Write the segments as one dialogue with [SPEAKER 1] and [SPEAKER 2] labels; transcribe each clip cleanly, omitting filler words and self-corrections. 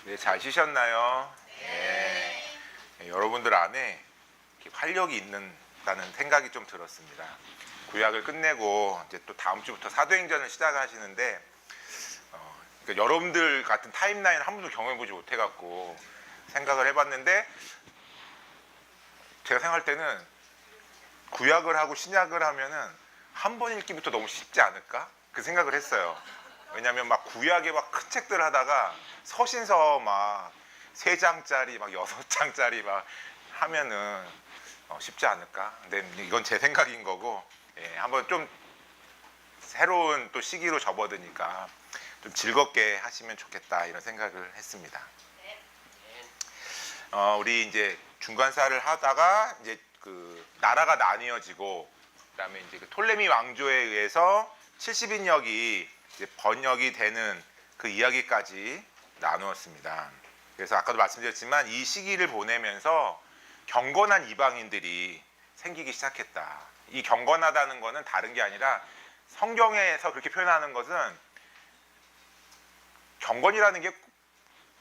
[SPEAKER 1] 네, 잘 쉬셨나요? 네. 네, 여러분들 안에 이렇게 활력이 있는다는 생각이 좀 들었습니다. 구약을 끝내고 이제 또 다음 주부터 사도행전을 시작하시는데, 그러니까 여러분들 같은 타임라인 한 번도 경험해보지 못해갖고 생각을 해봤는데, 제가 생각할 때는 구약을 하고 신약을 하면은 한 번 읽기부터 너무 쉽지 않을까? 그 생각을 했어요. 왜냐면 막 구약에 막 큰 책들 하다가 서신서 막 3장짜리 막 6장짜리 막 하면은 쉽지 않을까? 근데 이건 제 생각인 거고, 한번 좀 새로운 또 시기로 접어드니까 좀 즐겁게 하시면 좋겠다 이런 생각을 했습니다. 우리 이제 중간사를 하다가 이제 그 나라가 나뉘어지고, 그다음에 이제 그 톨레미 왕조에 의해서 70인역이 이제 번역이 되는 그 이야기까지 나누었습니다. 그래서 아까도 말씀드렸지만 이 시기를 보내면서 경건한 이방인들이 생기기 시작했다. 이 경건하다는 것은 다른 게 아니라 성경에서 그렇게 표현하는 것은 경건이라는 게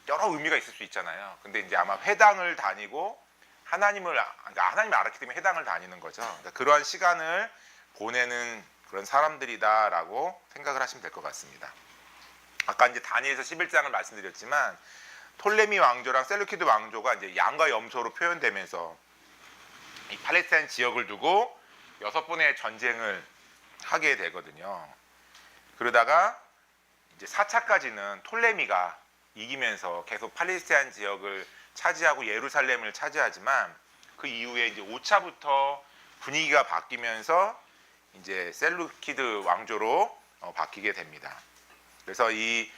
[SPEAKER 1] 여러 의미가 있을 수 있잖아요. 근데 이제 아마 회당을 다니고 하나님을 알았기 때문에 회당을 다니는 거죠. 그러니까 그러한 시간을 보내는 그런 사람들이다라고 생각을 하시면 될 것 같습니다. 아까 이제 다니엘서 11장을 말씀드렸지만 톨레미 왕조랑 셀루키드 왕조가 이제 양과 염소로 표현되면서 이 팔레스타인 지역을 두고 6번의 전쟁을 하게 되거든요. 그러다가 이제 4차까지는 톨레미가 이기면서 계속 팔레스타인 지역을 차지하고 예루살렘을 차지하지만 그 이후에 이제 5차부터 분위기가 바뀌면서 이제 셀루키드 왕조로 바뀌게 됩니다. 그래서 이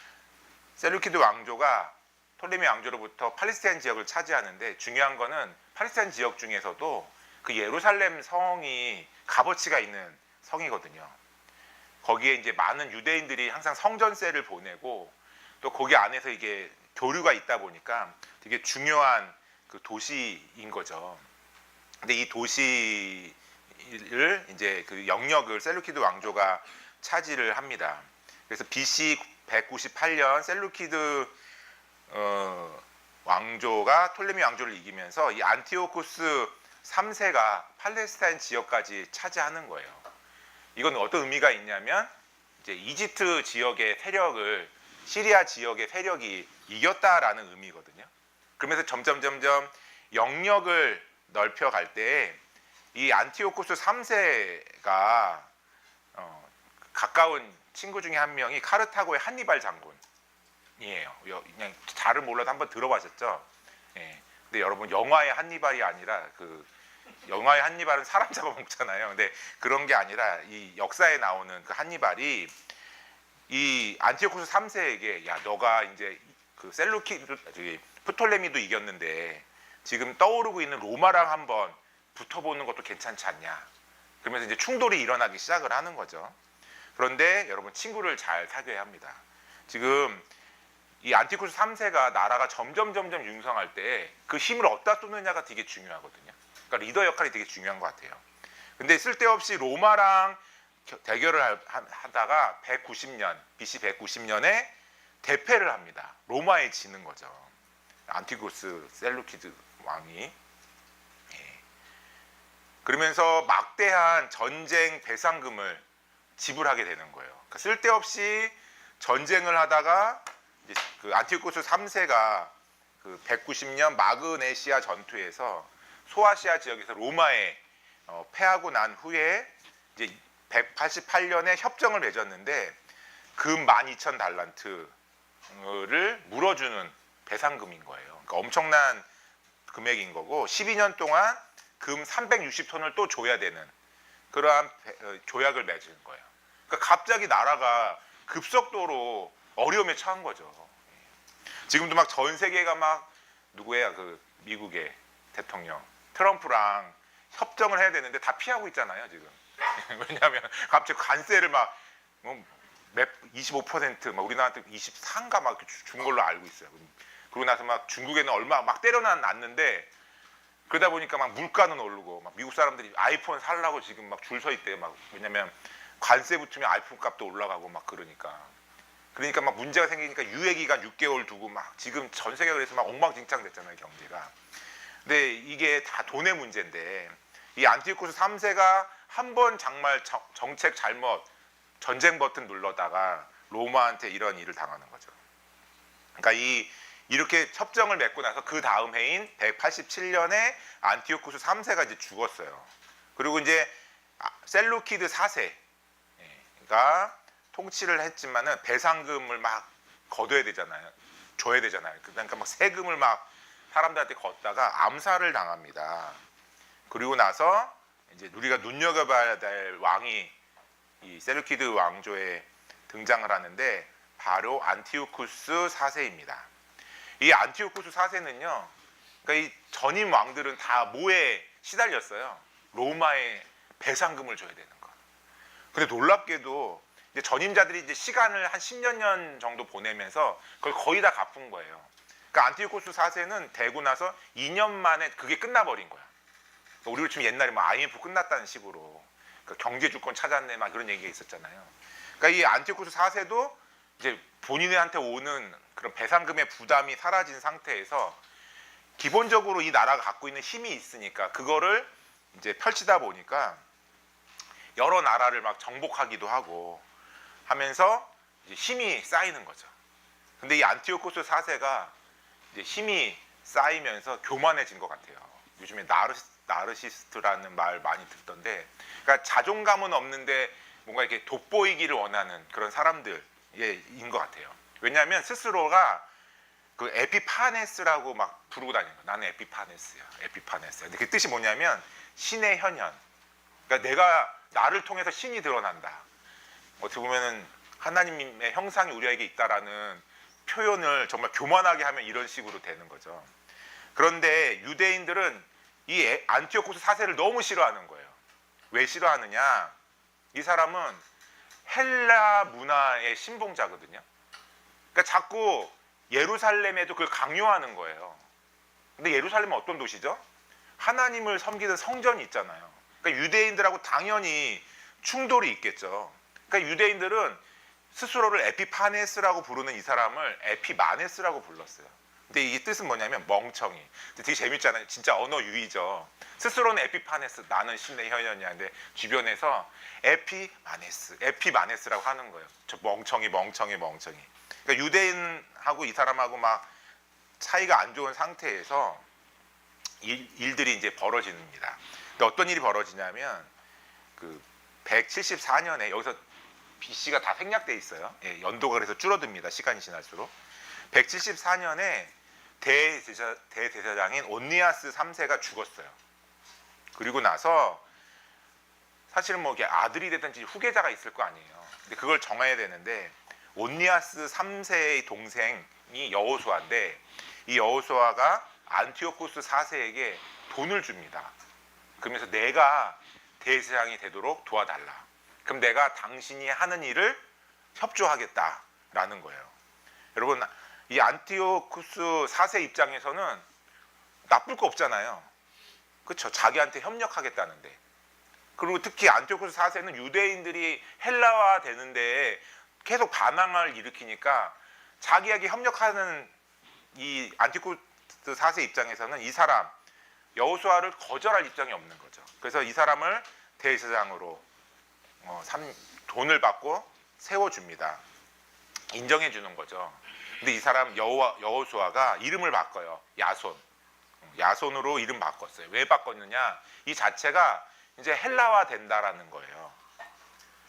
[SPEAKER 1] 셀루키드 왕조가 톨레미 왕조로부터 팔레스타인 지역을 차지하는데, 중요한 거는 팔레스타인 지역 중에서도 그 예루살렘 성이 값어치가 있는 성이거든요. 거기에 이제 많은 유대인들이 항상 성전세를 보내고, 또 거기 안에서 이게 교류가 있다 보니까 되게 중요한 그 도시인 거죠. 근데 이 도시를 이제 그 영역을 셀루키드 왕조가 차지를 합니다. 그래서 BC 198년 셀루키드 왕조가 톨레미 왕조를 이기면서 이 안티오쿠스 3세가 팔레스타인 지역까지 차지하는 거예요. 이건 어떤 의미가 있냐면 이제 이집트 지역의 세력을 시리아 지역의 세력이 이겼다라는 의미거든요. 그러면서 점점 영역을 넓혀갈 때 이 안티오쿠스 3세가 가까운 친구 중에 한 명이 카르타고의 한니발 장군이에요. 그냥 잘은 몰라도 한번 들어보셨죠? 예. 근데 여러분, 영화의 한니발이 아니라 그 영화의 한니발은 사람 잡아먹잖아요. 근데 그런 게 아니라 이 역사에 나오는 그 한니발이 이 안티오쿠스 3세에게, 야, 너가 이제 그 셀루키드 프톨레미도 이겼는데 지금 떠오르고 있는 로마랑 한번 붙어보는 것도 괜찮지 않냐. 그러면서 이제 충돌이 일어나기 시작을 하는 거죠. 그런데 여러분, 친구를 잘 사귀어야 합니다. 지금 이 안티오쿠스 3세가 나라가 점점 융성할 때 그 힘을 어디다 쏟느냐가 되게 중요하거든요. 그러니까 리더 역할이 되게 중요한 것 같아요. 근데 쓸데없이 로마랑 대결을 하다가 190년, BC 190년에 대패를 합니다. 로마에 지는 거죠. 안티오쿠스 셀루키드 왕이. 그러면서 막대한 전쟁 배상금을 지불하게 되는 거예요. 그러니까 쓸데없이 전쟁을 하다가 이제 그 안티오쿠스 3세가 그 190년 마그네시아 전투에서 소아시아 지역에서 로마에 패하고 난 후에 이제 188년에 협정을 맺었는데 금 12,000달란트를 물어주는 배상금인 거예요. 그러니까 엄청난 금액인 거고, 12년 동안 금 360톤을 또 줘야 되는 그러한 조약을 맺은 거예요. 그러니까 갑자기 나라가 급속도로 어려움에 처한 거죠. 지금도 막 전 세계가 막 누구야, 그 미국의 대통령 트럼프랑 협정을 해야 되는데 다 피하고 있잖아요 지금. 왜냐하면 갑자기 관세를 막 25% 막 우리나라한테 24인가 막 준 걸로 알고 있어요. 그러고 나서 막 중국에는 얼마 막 때려놨는데, 그러다 보니까 막 물가는 오르고, 막 미국 사람들이 아이폰 살라고 지금 막 줄 서 있대요. 막 왜냐면 관세 붙으면 아이폰 값도 올라가고 막 그러니까. 그러니까 막 문제가 생기니까 유예 기간 6개월 두고 막 지금 전 세계가 그래서 막 엉망진창 됐잖아요, 경제가. 근데 이게 다 돈의 문제인데 이 안티오쿠스 3세가 한 번 정말 정책 잘못 전쟁 버튼 눌러다가 로마한테 이런 일을 당하는 거죠. 그러니까 이렇게 협정을 맺고 나서 그 다음 해인 187년에 안티오쿠스 3세가 이제 죽었어요. 그리고 이제 셀루키드 4세가 통치를 했지만은 배상금을 막 거둬야 되잖아요. 줘야 되잖아요. 그러니까 막 세금을 막 사람들한테 걷다가 암살을 당합니다. 그리고 나서 이제 우리가 눈여겨봐야 될 왕이 이 셀루키드 왕조에 등장을 하는데 바로 안티오쿠스 4세입니다. 이 안티오쿠스 4세는요, 그러니까 이 전임 왕들은 다 뭐에 시달렸어요? 로마에 배상금을 줘야 되는 거. 근데 놀랍게도 이제 전임자들이 이제 시간을 한 10년 정도 보내면서 그걸 거의 다 갚은 거예요. 그러니까 안티오쿠스 4세는 되고 나서 2년 만에 그게 끝나버린 거야. 그러니까 우리가 지금 옛날에 뭐 IMF 끝났다는 식으로 그러니까 경제 주권 찾았네 막 그런 얘기가 있었잖아요. 그러니까 이 안티오쿠스 4세도 이제 본인한테 오는 그런 배상금의 부담이 사라진 상태에서 기본적으로 이 나라가 갖고 있는 힘이 있으니까 그거를 이제 펼치다 보니까 여러 나라를 막 정복하기도 하고 하면서 이제 힘이 쌓이는 거죠. 근데 이 안티오쿠스 4세가 이제 힘이 쌓이면서 교만해진 것 같아요. 요즘에 나르시스트라는 말 많이 듣던데, 그러니까 자존감은 없는데 뭔가 이렇게 돋보이기를 원하는 그런 사람들인 것 같아요. 왜냐하면 스스로가 그 에피파네스라고 막 부르고 다니는 거예요. 나는 에피파네스야, 에피파네스. 근데 그 뜻이 뭐냐면 신의 현현. 그러니까 내가 나를 통해서 신이 드러난다. 어떻게 보면은 하나님의 형상이 우리에게 있다라는 표현을 정말 교만하게 하면 이런 식으로 되는 거죠. 그런데 유대인들은 이 안티오쿠스 4세를 너무 싫어하는 거예요. 왜 싫어하느냐? 이 사람은 헬라 문화의 신봉자거든요. 그러니까 자꾸 예루살렘에도 그걸 강요하는 거예요. 근데 예루살렘은 어떤 도시죠? 하나님을 섬기는 성전이 있잖아요. 그러니까 유대인들하고 당연히 충돌이 있겠죠. 그러니까 유대인들은 스스로를 에피파네스라고 부르는 이 사람을 에피마네스라고 불렀어요. 근데 이 뜻은 뭐냐면 멍청이. 근데 되게 재밌잖아요. 진짜 언어 유희죠. 스스로는 에피파네스, 나는 신의 현현이야. 근데 주변에서 에피마네스라고 하는 거예요. 저 멍청이. 그러니까 유대인하고 이 사람하고 막 차이가 안 좋은 상태에서 일들이 이제 벌어집니다. 근데 어떤 일이 벌어지냐면 그 174년에 여기서 BC가 다 생략돼 있어요. 예, 연도가 그래서 줄어듭니다. 시간이 지날수록. 174년에 대제사장인 온니아스 3세가 죽었어요. 그리고 나서 사실은 뭐 이게 아들이 되든지 후계자가 있을 거 아니에요. 근데 그걸 정해야 되는데 온니아스 3세의 동생이 여호수아인데 이 여호수아가 안티오쿠스 4세에게 돈을 줍니다. 그러면서 내가 대제사장이 되도록 도와달라. 그럼 내가 당신이 하는 일을 협조하겠다라는 거예요. 여러분, 이 안티오쿠스 4세 입장에서는 나쁠 거 없잖아요. 그렇죠? 자기한테 협력하겠다는데. 그리고 특히 안티오쿠스 4세는 유대인들이 헬라화 되는데 계속 반항을 일으키니까 자기에게 협력하는 이 안티오쿠스 4세 입장에서는 이 사람 여호수아를 거절할 입장이 없는 거죠. 그래서 이 사람을 대제사장으로 돈을 받고 세워줍니다. 인정해 주는 거죠. 근데 이 사람 여호수아가 이름을 바꿔요. 야손으로 이름 바꿨어요. 왜 바꿨느냐? 이 자체가 이제 헬라화 된다라는 거예요.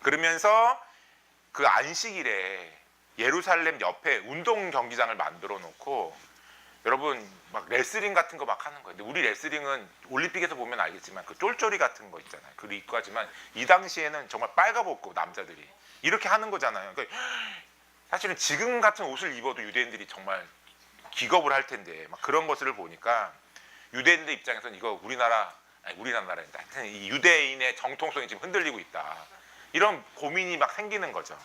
[SPEAKER 1] 그러면서 그 안식일에 예루살렘 옆에 운동 경기장을 만들어 놓고 여러분 막 레슬링 같은 거 막 하는 거예요. 근데 우리 레슬링은 올림픽에서 보면 알겠지만 그 쫄쫄이 같은 거 있잖아요. 그걸 입고 하지만 이 당시에는 정말 빨가벗고 남자들이 이렇게 하는 거잖아요. 그러니까 사실은 지금 같은 옷을 입어도 유대인들이 정말 기겁을 할 텐데 막 그런 것을 보니까 유대인들 입장에서는 이거 우리나라인데 하여튼 이 유대인의 정통성이 지금 흔들리고 있다. 이런 고민이 막 생기는 거죠.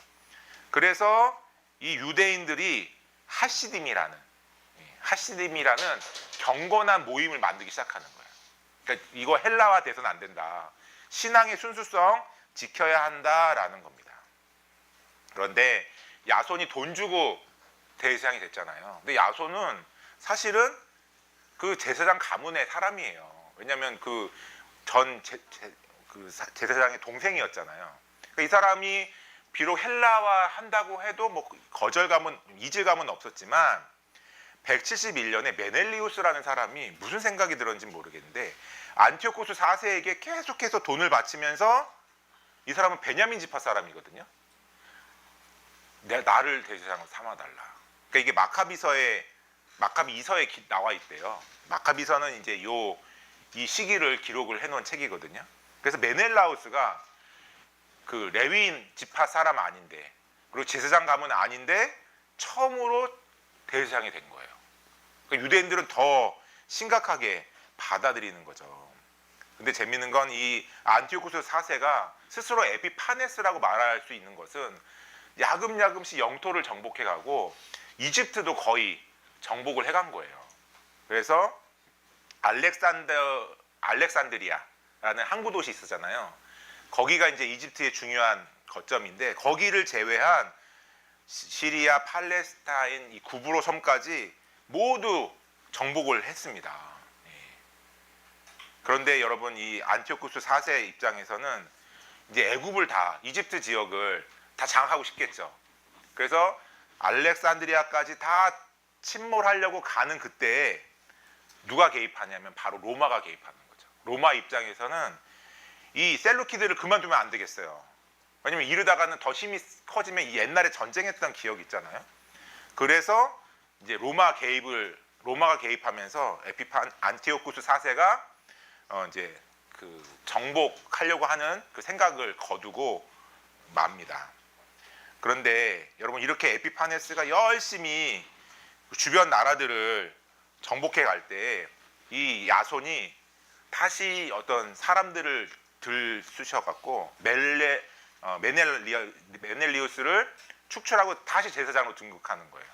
[SPEAKER 1] 그래서 이 유대인들이 하시딤이라는 경건한 모임을 만들기 시작하는 거예요. 그러니까 이거 헬라화 돼서는 안 된다. 신앙의 순수성 지켜야 한다라는 겁니다. 그런데 야손이 돈 주고 대제사장이 됐잖아요. 근데 야손은 사실은 그 제사장 가문의 사람이에요. 왜냐하면 그 전 제사장의 동생이었잖아요. 그러니까 이 사람이 비록 헬라화 한다고 해도 뭐 거절감은 이질감은 없었지만 171년에 메넬리우스라는 사람이 무슨 생각이 들었는지 모르겠는데 안티오코스 4세에게 계속해서 돈을 바치면서 이 사람은 베냐민 지파 사람이거든요. 나를 대제사장으로 삼아달라. 그러니까 이게 마카비 이서에 나와 있대요. 마카비서는 이제 이 시기를 기록을 해놓은 책이거든요. 그래서 메넬라우스가 그 레위인 지파 사람 아닌데 그리고 제사장 가문 아닌데 처음으로 대제사장이 된 거예요. 그러니까 유대인들은 더 심각하게 받아들이는 거죠. 근데 재밌는 건 이 안티오코스 4세가 스스로 에피파네스라고 말할 수 있는 것은 야금야금씩 영토를 정복해가고 이집트도 거의 정복을 해간 거예요. 그래서 알렉산드리아라는 항구 도시 있었잖아요. 거기가 이제 이집트의 중요한 거점인데 거기를 제외한 시리아, 팔레스타인, 이 구브로 섬까지 모두 정복을 했습니다. 그런데 여러분 이 안티오쿠스 4세 입장에서는 이제 애굽을 다 이집트 지역을 다 장악하고 싶겠죠. 그래서 알렉산드리아까지 다 침몰하려고 가는 그때에 누가 개입하냐면 바로 로마가 개입하는 거죠. 로마 입장에서는 이 셀루키드를 그만두면 안 되겠어요. 왜냐면 이러다가는 더 힘이 커지면 이 옛날에 전쟁했던 기억이 있잖아요. 그래서 이제 로마가 개입하면서 안티오쿠스 4세가 이제 그 정복하려고 하는 그 생각을 거두고 맙니다. 그런데 여러분 이렇게 에피파네스가 열심히 주변 나라들을 정복해 갈 때 이 야손이 다시 어떤 사람들을 들쑤셔갖고 메넬리우스를 축출하고 다시 제사장으로 등극하는 거예요.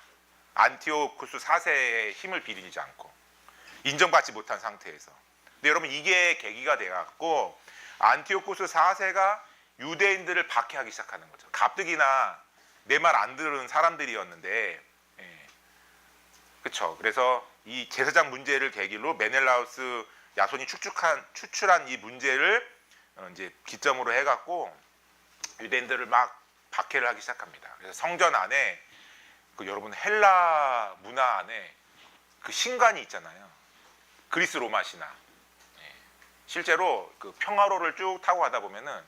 [SPEAKER 1] 안티오쿠스 4세의 힘을 빌리지 않고 인정받지 못한 상태에서. 근데 여러분 이게 계기가 돼갖고 안티오쿠스 4세가 유대인들을 박해하기 시작하는 거죠. 가뜩이나 내 말 안 들은 사람들이었는데, 그렇죠. 그래서 이 제사장 문제를 계기로 메넬라우스 야손이 추출한 이 문제를 이제 기점으로 해갖고 유대인들을 막 박해를 하기 시작합니다. 그래서 성전 안에 여러분 헬라 문화 안에 그 신관이 있잖아요. 그리스 로마 신화. 실제로 그 평화로를 쭉 타고 가다 보면은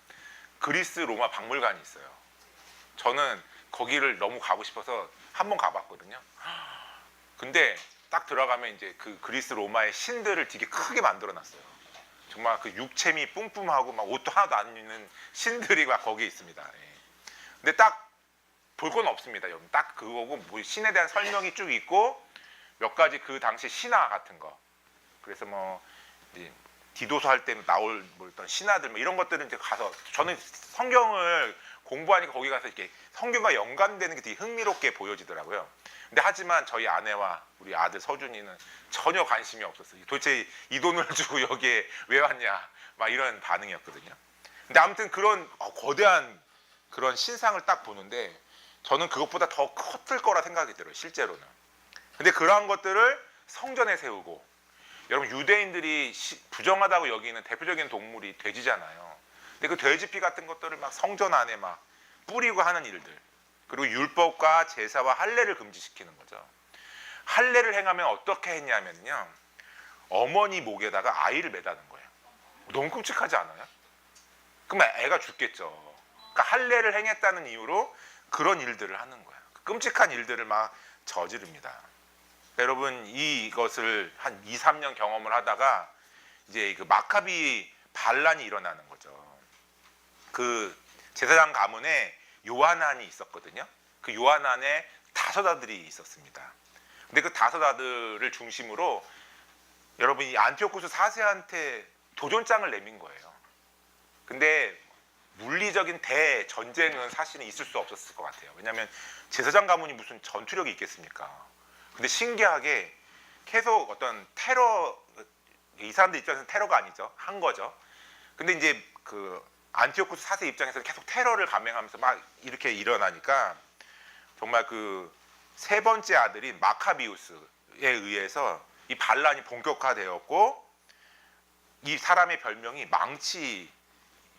[SPEAKER 1] 그리스 로마 박물관이 있어요. 저는 거기를 너무 가고 싶어서 한번 가봤거든요. 근데 딱 들어가면 이제 그 그리스 로마의 신들을 되게 크게 만들어놨어요. 정말 그 육체미 뿜뿜하고 막 옷도 하나도 안 입는 신들이 막 거기에 있습니다. 근데 딱 볼 건 없습니다. 여러분 딱 그거고 뭐 신에 대한 설명이 쭉 있고 몇 가지 그 당시 신화 같은 거. 그래서 뭐 이제 디도서 할 때 나올 뭐 어떤 신화들 뭐 이런 것들은 이제 가서 저는 성경을 공부하니까 거기 가서 이렇게 성경과 연관되는 게 되게 흥미롭게 보여지더라고요. 근데 하지만 저희 아내와 우리 아들 서준이는 전혀 관심이 없었어요. 도대체 이 돈을 주고 여기에 왜 왔냐 막 이런 반응이었거든요. 근데 아무튼 그런 거대한 그런 신상을 딱 보는데 저는 그것보다 더 컸을 거라 생각이 들어요. 실제로는. 근데 그러한 것들을 성전에 세우고 여러분 유대인들이 부정하다고 여기는 대표적인 동물이 돼지잖아요. 근데 그 돼지피 같은 것들을 막 성전 안에 막 뿌리고 하는 일들. 그리고 율법과 제사와 할례를 금지시키는 거죠. 할례를 행하면 어떻게 했냐면요. 어머니 목에다가 아이를 매다는 거예요. 너무 끔찍하지 않아요? 그럼 애가 죽겠죠. 그러니까 할례를 행했다는 이유로 그런 일들을 하는 거예요. 끔찍한 일들을 막 저지릅니다. 그러니까 여러분 이것을 한 2, 3년 경험을 하다가 이제 그 마카비 반란이 일어나는 거죠. 그 제사장 가문에 요한안이 있었거든요. 그 요한안에 5 아들이 있었습니다. 근데 그 5 아들을 중심으로 여러분 이 안티오쿠스 4세한테 도전장을 내민 거예요. 근데 물리적인 대전쟁은 사실은 있을 수 없었을 것 같아요. 왜냐하면 제사장 가문이 무슨 전투력이 있겠습니까? 근데 신기하게 계속 어떤 테러, 이 사람들 입장에서는 테러가 아니죠. 한 거죠. 근데 이제 그 안티오쿠스 4세 입장에서는 계속 테러를 감행하면서 막 이렇게 일어나니까 정말 그 세 번째 아들인 마카비우스에 의해서 이 반란이 본격화되었고, 이 사람의 별명이 망치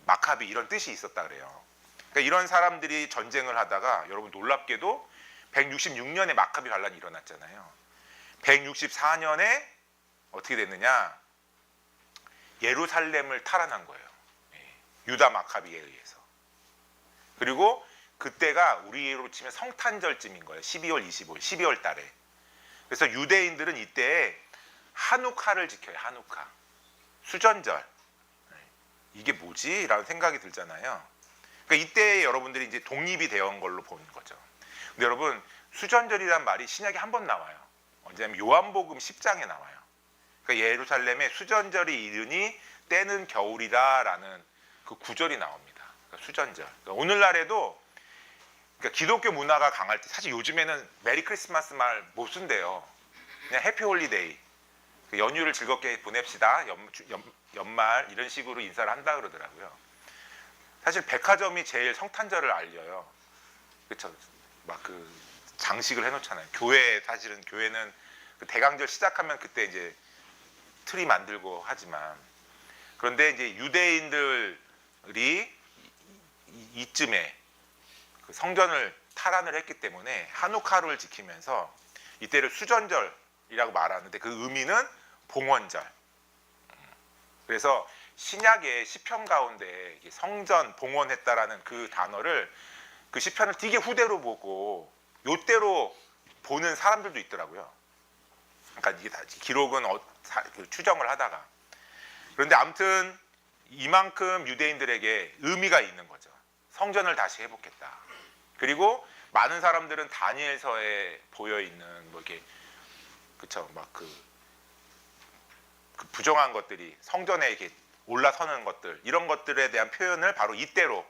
[SPEAKER 1] 마카비 이런 뜻이 있었다 그래요. 그러니까 이런 사람들이 전쟁을 하다가 여러분 놀랍게도 166년에 마카비 반란이 일어났잖아요. 164년에 어떻게 됐느냐? 예루살렘을 탈환한 거예요. 유다 마카비에 의해서. 그리고 그때가 우리로 치면 성탄절쯤인 거예요. 12월 25일, 12월 달에. 그래서 유대인들은 이때 하누카를 지켜요. 하누카. 수전절. 이게 뭐지? 라는 생각이 들잖아요. 그러니까 이때 여러분들이 이제 독립이 되어온 걸로 보는 거죠. 근데 여러분, 수전절이란 말이 신약에 한 번 나와요. 언제냐면 요한복음 10장에 나와요. 그러니까 예루살렘에 수전절이 이르니 때는 겨울이다라는 그 구절이 나옵니다. 그러니까 수전절. 그러니까 오늘날에도 그러니까 기독교 문화가 강할 때 사실 요즘에는 메리 크리스마스 말 못 쓴대요. 그냥 해피 홀리데이. 연휴를 즐겁게 보냅시다. 연말 이런 식으로 인사를 한다 그러더라고요. 사실 백화점이 제일 성탄절을 알려요. 그렇죠? 막 그 장식을 해놓잖아요. 사실은 교회는 그 대강절 시작하면 그때 이제 트리 만들고 하지만, 그런데 이제 유대인들이 이쯤에 그 성전을 탈환을 했기 때문에 한우카를 지키면서 이때를 수전절이라고 말하는데 그 의미는 봉헌절. 그래서 신약의 시편 가운데 성전 봉헌했다라는 그 단어를, 그 시편을 되게 후대로 보고 요때로 보는 사람들도 있더라고요. 그러니까 이게 다 기록은 추정을 하다가. 그런데 아무튼 이만큼 유대인들에게 의미가 있는 거죠. 성전을 다시 회복했다. 그리고 많은 사람들은 다니엘서에 보여 있는 뭐 이렇게 그쵸 막 그 부정한 것들이 성전에 이렇게 올라서는 것들, 이런 것들에 대한 표현을 바로 이때로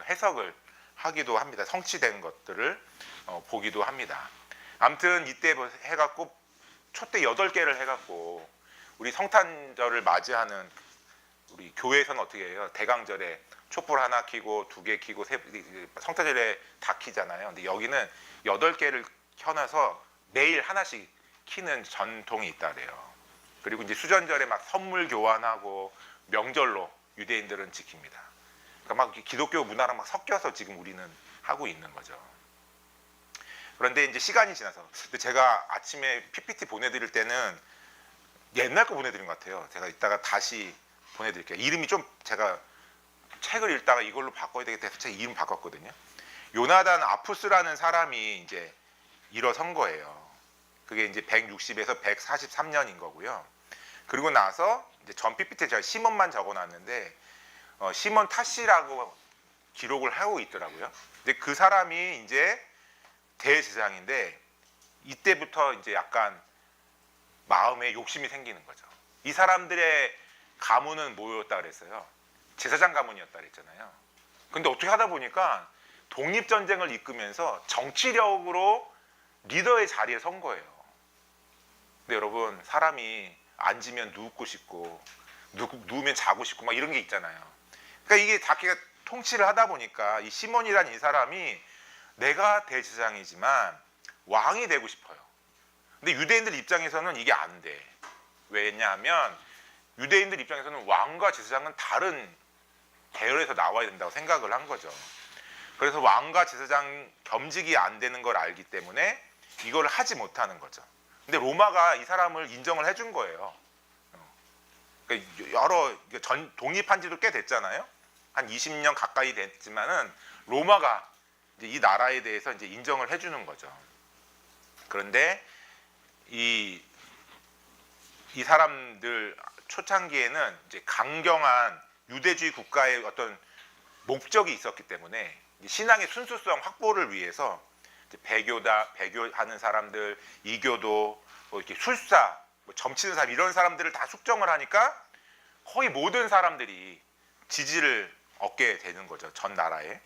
[SPEAKER 1] 해석을 하기도 합니다. 성취된 것들을 보기도 합니다. 아무튼 이때 해갖고 촛대 8개를 해갖고 우리 성탄절을 맞이하는 우리 교회에서는 어떻게 해요? 대강절에 촛불 하나 켜고 2개 켜고 성탄절에 다 켜잖아요. 근데 여기는 8개를 켜놔서 매일 하나씩 켜는 전통이 있다 그래요. 그리고 이제 수전절에 막 선물 교환하고 명절로 유대인들은 지킵니다. 그러니까 막 기독교 문화랑 막 섞여서 지금 우리는 하고 있는 거죠. 그런데 이제 시간이 지나서, 근데 제가 아침에 PPT 보내드릴 때는 옛날 거 보내드린 것 같아요. 제가 이따가 다시 보내드릴게요. 이름이 좀 제가 책을 읽다가 이걸로 바꿔야 되겠다 해서 제가 이름 바꿨거든요. 요나단 아푸스라는 사람이 이제 일어선 거예요. 그게 이제 160에서 143년인 거고요. 그리고 나서 이제 전 PPT에 제가 시몬만 적어놨는데 시몬 타시라고 기록을 하고 있더라고요. 근데 그 사람이 이제 대제사장인데 이때부터 이제 약간 마음에 욕심이 생기는 거죠. 이 사람들의 가문은 뭐였다 그랬어요? 제사장 가문이었다 그랬잖아요. 근데 어떻게 하다 보니까 독립전쟁을 이끌면서 정치력으로 리더의 자리에 선 거예요. 근데 여러분, 사람이 앉으면 눕고 싶고 누우면 자고 싶고 막 이런 게 있잖아요. 그러니까 이게 자기가 통치를 하다 보니까 이 시몬이라는 이 사람이 내가 대제사장이지만 왕이 되고 싶어요. 근데 유대인들 입장에서는 이게 안 돼. 왜냐하면 유대인들 입장에서는 왕과 제사장은 다른 계열에서 나와야 된다고 생각을 한 거죠. 그래서 왕과 제사장 겸직이 안 되는 걸 알기 때문에 이걸 하지 못하는 거죠. 근데 로마가 이 사람을 인정을 해준 거예요. 그러니까 여러 독립한 지도 꽤 됐잖아요. 한 20년 가까이 됐지만은 로마가 이제 이 나라에 대해서 이제 인정을 해주는 거죠. 그런데 이 사람들 초창기에는 이제 강경한 유대주의 국가의 어떤 목적이 있었기 때문에 신앙의 순수성 확보를 위해서 배교하는 사람들, 이교도, 뭐 이렇게 술사, 뭐 점치는 사람, 이런 사람들을 다 숙정을 하니까 거의 모든 사람들이 지지를 얻게 되는 거죠, 전 나라에.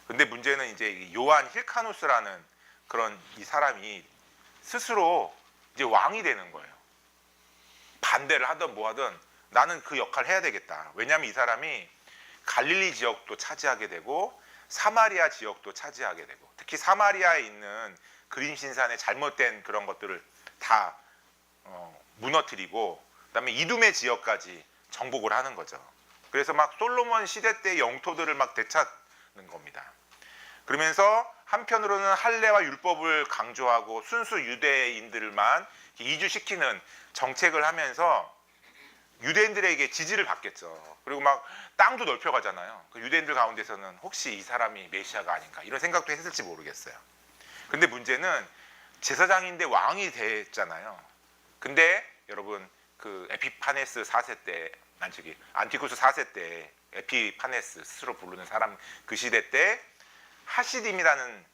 [SPEAKER 1] 근데 문제는 이제 요한 힐카누스라는 그런 이 사람이 스스로 이제 왕이 되는 거예요. 반대를 하든 뭐 하든 나는 그 역할을 해야 되겠다. 왜냐하면 이 사람이 갈릴리 지역도 차지하게 되고 사마리아 지역도 차지하게 되고, 특히 사마리아에 있는 그림 신산의 잘못된 그런 것들을 다 무너뜨리고, 그다음에 이두메 지역까지 정복을 하는 거죠. 그래서 막 솔로몬 시대 때 영토들을 막 되찾는 겁니다. 그러면서 한편으로는 할례와 율법을 강조하고 순수 유대인들만 이주시키는 정책을 하면서 유대인들에게 지지를 받겠죠. 그리고 막 땅도 넓혀가잖아요. 그 유대인들 가운데서는 혹시 이 사람이 메시아가 아닌가 이런 생각도 했을지 모르겠어요. 근데 문제는 제사장인데 왕이 됐잖아요. 근데 여러분 그 에피파네스 4세 때, 안티쿠스 4세 때 에피파네스 스스로 부르는 사람 그 시대 때 하시딤이라는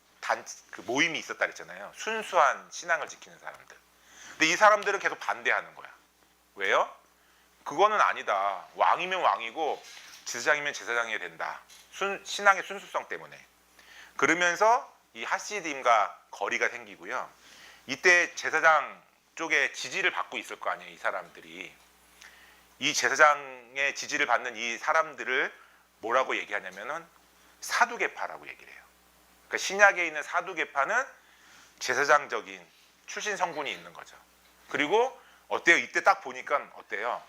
[SPEAKER 1] 그 모임이 있었다 그랬잖아요. 순수한 신앙을 지키는 사람들. 근데 이 사람들은 계속 반대하는 거야. 왜요? 그거는 아니다. 왕이면 왕이고 제사장이면 제사장이 된다. 신앙의 순수성 때문에. 그러면서 이 하시딤과 거리가 생기고요. 이때 제사장 쪽에 지지를 받고 있을 거 아니에요. 이 사람들이. 이 제사장의 지지를 받는 이 사람들을 뭐라고 얘기하냐면은 사두개파라고 얘기를 해요. 그러니까 신약에 있는 사두개파는 제사장적인 출신 성분이 있는 거죠. 그리고 어때요? 이때 딱 보니까 어때요?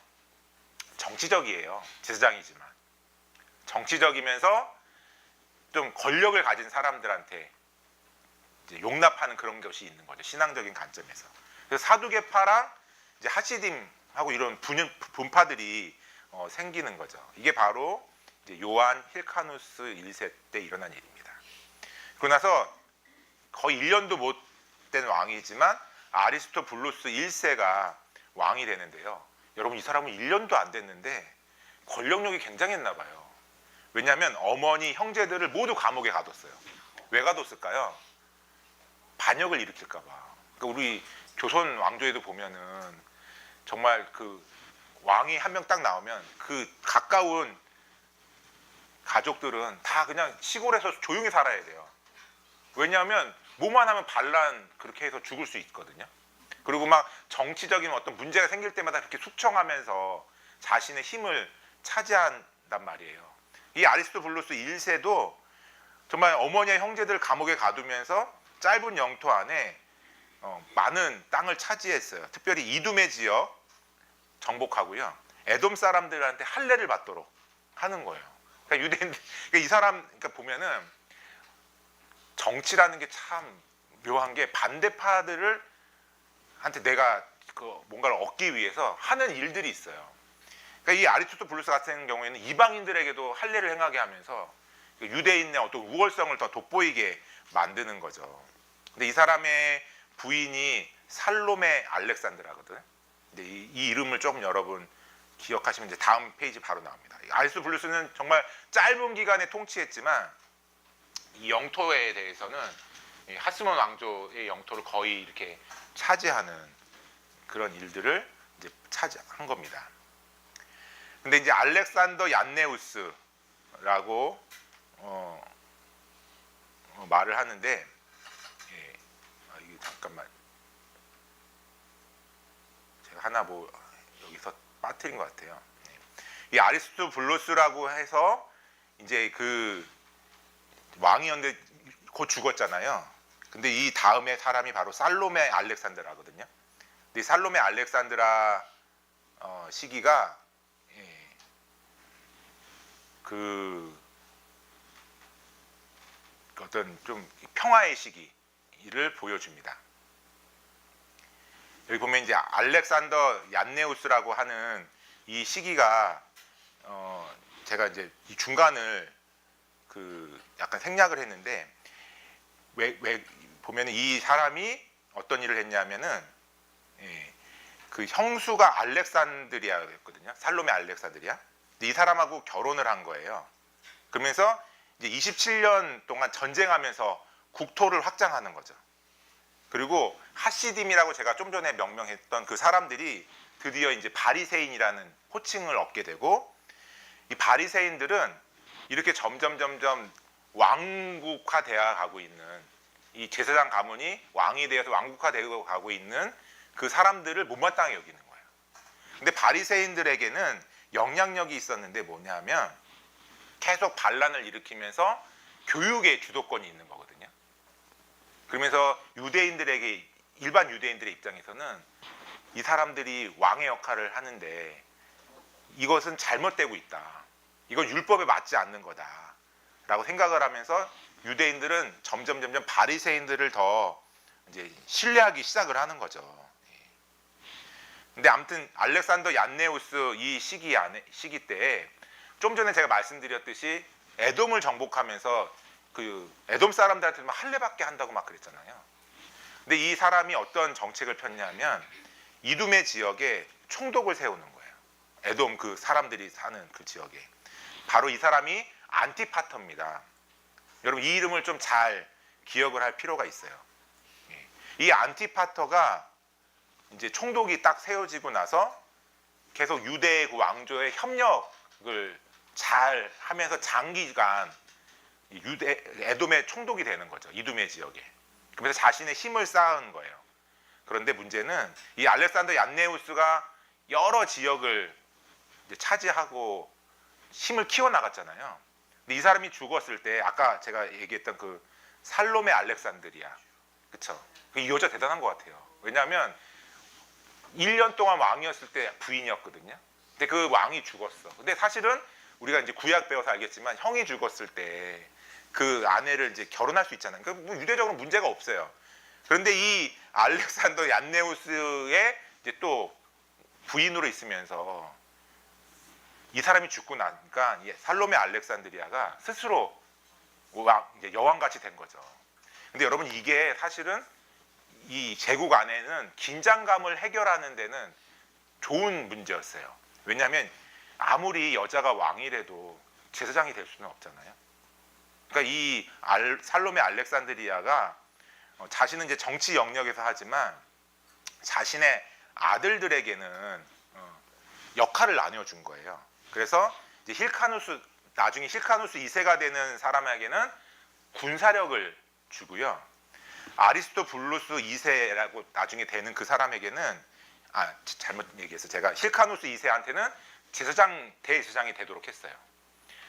[SPEAKER 1] 정치적이에요. 제사장이지만 정치적이면서 좀 권력을 가진 사람들한테 이제 용납하는 그런 것이 있는 거죠. 신앙적인 관점에서. 그래서 사두개파랑 이제 하시딤하고 이런 분파들이 생기는 거죠. 이게 바로 이제 요한 힐카누스 1세 때 일어난 일입니다. 그러고 나서 거의 1년도 못 된 왕이지만 아리스토블루스 1세가 왕이 되는데요. 여러분 이 사람은 1년도 안 됐는데 권력력이 굉장했나 봐요. 왜냐하면 어머니 형제들을 모두 감옥에 가뒀어요. 왜 가뒀을까요? 반역을 일으킬까 봐. 그러니까 우리 조선 왕조에도 보면은 정말 그 왕이 한 명 딱 나오면 그 가까운 가족들은 다 그냥 시골에서 조용히 살아야 돼요. 왜냐하면 뭐만 하면 반란 그렇게 해서 죽을 수 있거든요. 그리고 막 정치적인 어떤 문제가 생길 때마다 그렇게 숙청하면서 자신의 힘을 차지한단 말이에요. 이 아리스토블루스 1세도 정말 어머니의 형제들 감옥에 가두면서 짧은 영토 안에 많은 땅을 차지했어요. 특별히 이두메 지역 정복하고요. 에돔 사람들한테 할례를 받도록 하는 거예요. 그러니까 유대인들, 그러니까 이 사람, 그러니까 보면은 정치라는 게 참 묘한 게 반대파들을 한테 내가 그 뭔가를 얻기 위해서 하는 일들이 있어요. 그러니까 이 아리스토블루스 같은 경우에는 이방인들에게도 할례를 행하게 하면서 유대인의 어떤 우월성을 더 돋보이게 만드는 거죠. 근데 이 사람의 부인이 살로메 알렉산드라거든. 근데 이 이름을 조금 여러분 기억하시면 이제 다음 페이지 바로 나옵니다. 아리스토블루스는 정말 짧은 기간에 통치했지만 이 영토에 대해서는 하스몬 왕조의 영토를 거의 이렇게 차지하는 그런 일들을 이제 차지한 겁니다. 근데 이제 알렉산더 얀네우스라고 말을 하는데, 이게 잠깐만 제가 하나 뭐 여기서 빠뜨린 것 같아요. 이 아리스토블루스라고 해서 이제 그 왕이었는데 곧 죽었잖아요. 근데 이 다음에 사람이 바로 살로메 알렉산드라거든요. 근데 이 살로메 알렉산드라 시기가 그 어떤 좀 평화의 시기를 보여줍니다. 여기 보면 이제 알렉산더 얀네우스라고 하는 이 시기가 제가 이제 이 중간을 그 약간 생략을 했는데 왜 보면 이 사람이 어떤 일을 했냐면은 그 형수가 알렉산드리아였거든요. 살로메 알렉산드리아. 이 사람하고 결혼을 한 거예요. 그러면서 이제 27년 동안 전쟁하면서 국토를 확장하는 거죠. 그리고 하시딤이라고 제가 좀 전에 명명했던 그 사람들이 드디어 이제 바리새인이라는 호칭을 얻게 되고, 이 바리새인들은 이렇게 점점 왕국화되어 가고 있는 이 제사장 가문이 왕이 되어서 왕국화되어 가고 있는 그 사람들을 못마땅히 여기는 거예요. 근데 바리새인들에게는 영향력이 있었는데 뭐냐면 계속 반란을 일으키면서 교육의 주도권이 있는 거거든요. 그러면서 유대인들에게 일반 유대인들의 입장에서는 이 사람들이 왕의 역할을 하는데 이것은 잘못되고 있다. 이건 율법에 맞지 않는 거다라고 생각을 하면서 유대인들은 점점 바리새인들을 더 이제 신뢰하기 시작을 하는 거죠. 근데 아무튼 알렉산더 얀네우스 이 시기 때에 좀 전에 제가 말씀드렸듯이 에돔을 정복하면서 그 에돔 사람들한테 막 할례받게 한다고 막 그랬잖아요. 근데 이 사람이 어떤 정책을 폈냐면 이두메 지역에 총독을 세우는 거예요. 에돔 그 사람들이 사는 그 지역에. 바로 이 사람이 안티파터입니다. 여러분 이 이름을 좀 잘 기억을 할 필요가 있어요. 이 안티파터가 이제 총독이 딱 세워지고 나서 계속 유대의 그 왕조의 협력을 잘 하면서 장기간 에돔의 총독이 되는 거죠. 이두메 지역에. 그래서 자신의 힘을 쌓은 거예요. 그런데 문제는 이 알렉산더 얀네우스가 여러 지역을 이제 차지하고 힘을 키워나갔잖아요. 근데 이 사람이 죽었을 때 아까 제가 얘기했던 그 살로메 알렉산드리아, 그쵸? 이 여자 대단한 것 같아요. 왜냐하면 1년 동안 왕이었을 때 부인이었거든요. 근데 그 왕이 죽었어. 근데 사실은 우리가 이제 구약 배워서 알겠지만 형이 죽었을 때 그 아내를 이제 결혼할 수 있잖아요. 그 뭐 유대적으로 문제가 없어요. 그런데 이 알렉산더 얀네우스의 이제 또 부인으로 있으면서 이 사람이 죽고 나니까 살로메 알렉산드리아가 스스로 이제 여왕같이 된 거죠. 근데 여러분 이게 사실은 이 제국 안에는 긴장감을 해결하는 데는 좋은 문제였어요. 왜냐하면 아무리 여자가 왕이라도 제사장이 될 수는 없잖아요. 그러니까 이 살로메 알렉산드리아가 자신은 이제 정치 영역에서 하지만 자신의 아들들에게는 역할을 나눠준 거예요. 그래서 이제 나중에 힐카누스 2세가 되는 사람에게는 군사력을 주고요. 아리스토블루스 2세라고 나중에 되는 그 사람에게는 잘못 얘기해서 제가 힐카누스 2세한테는 대제사장이 되도록 했어요.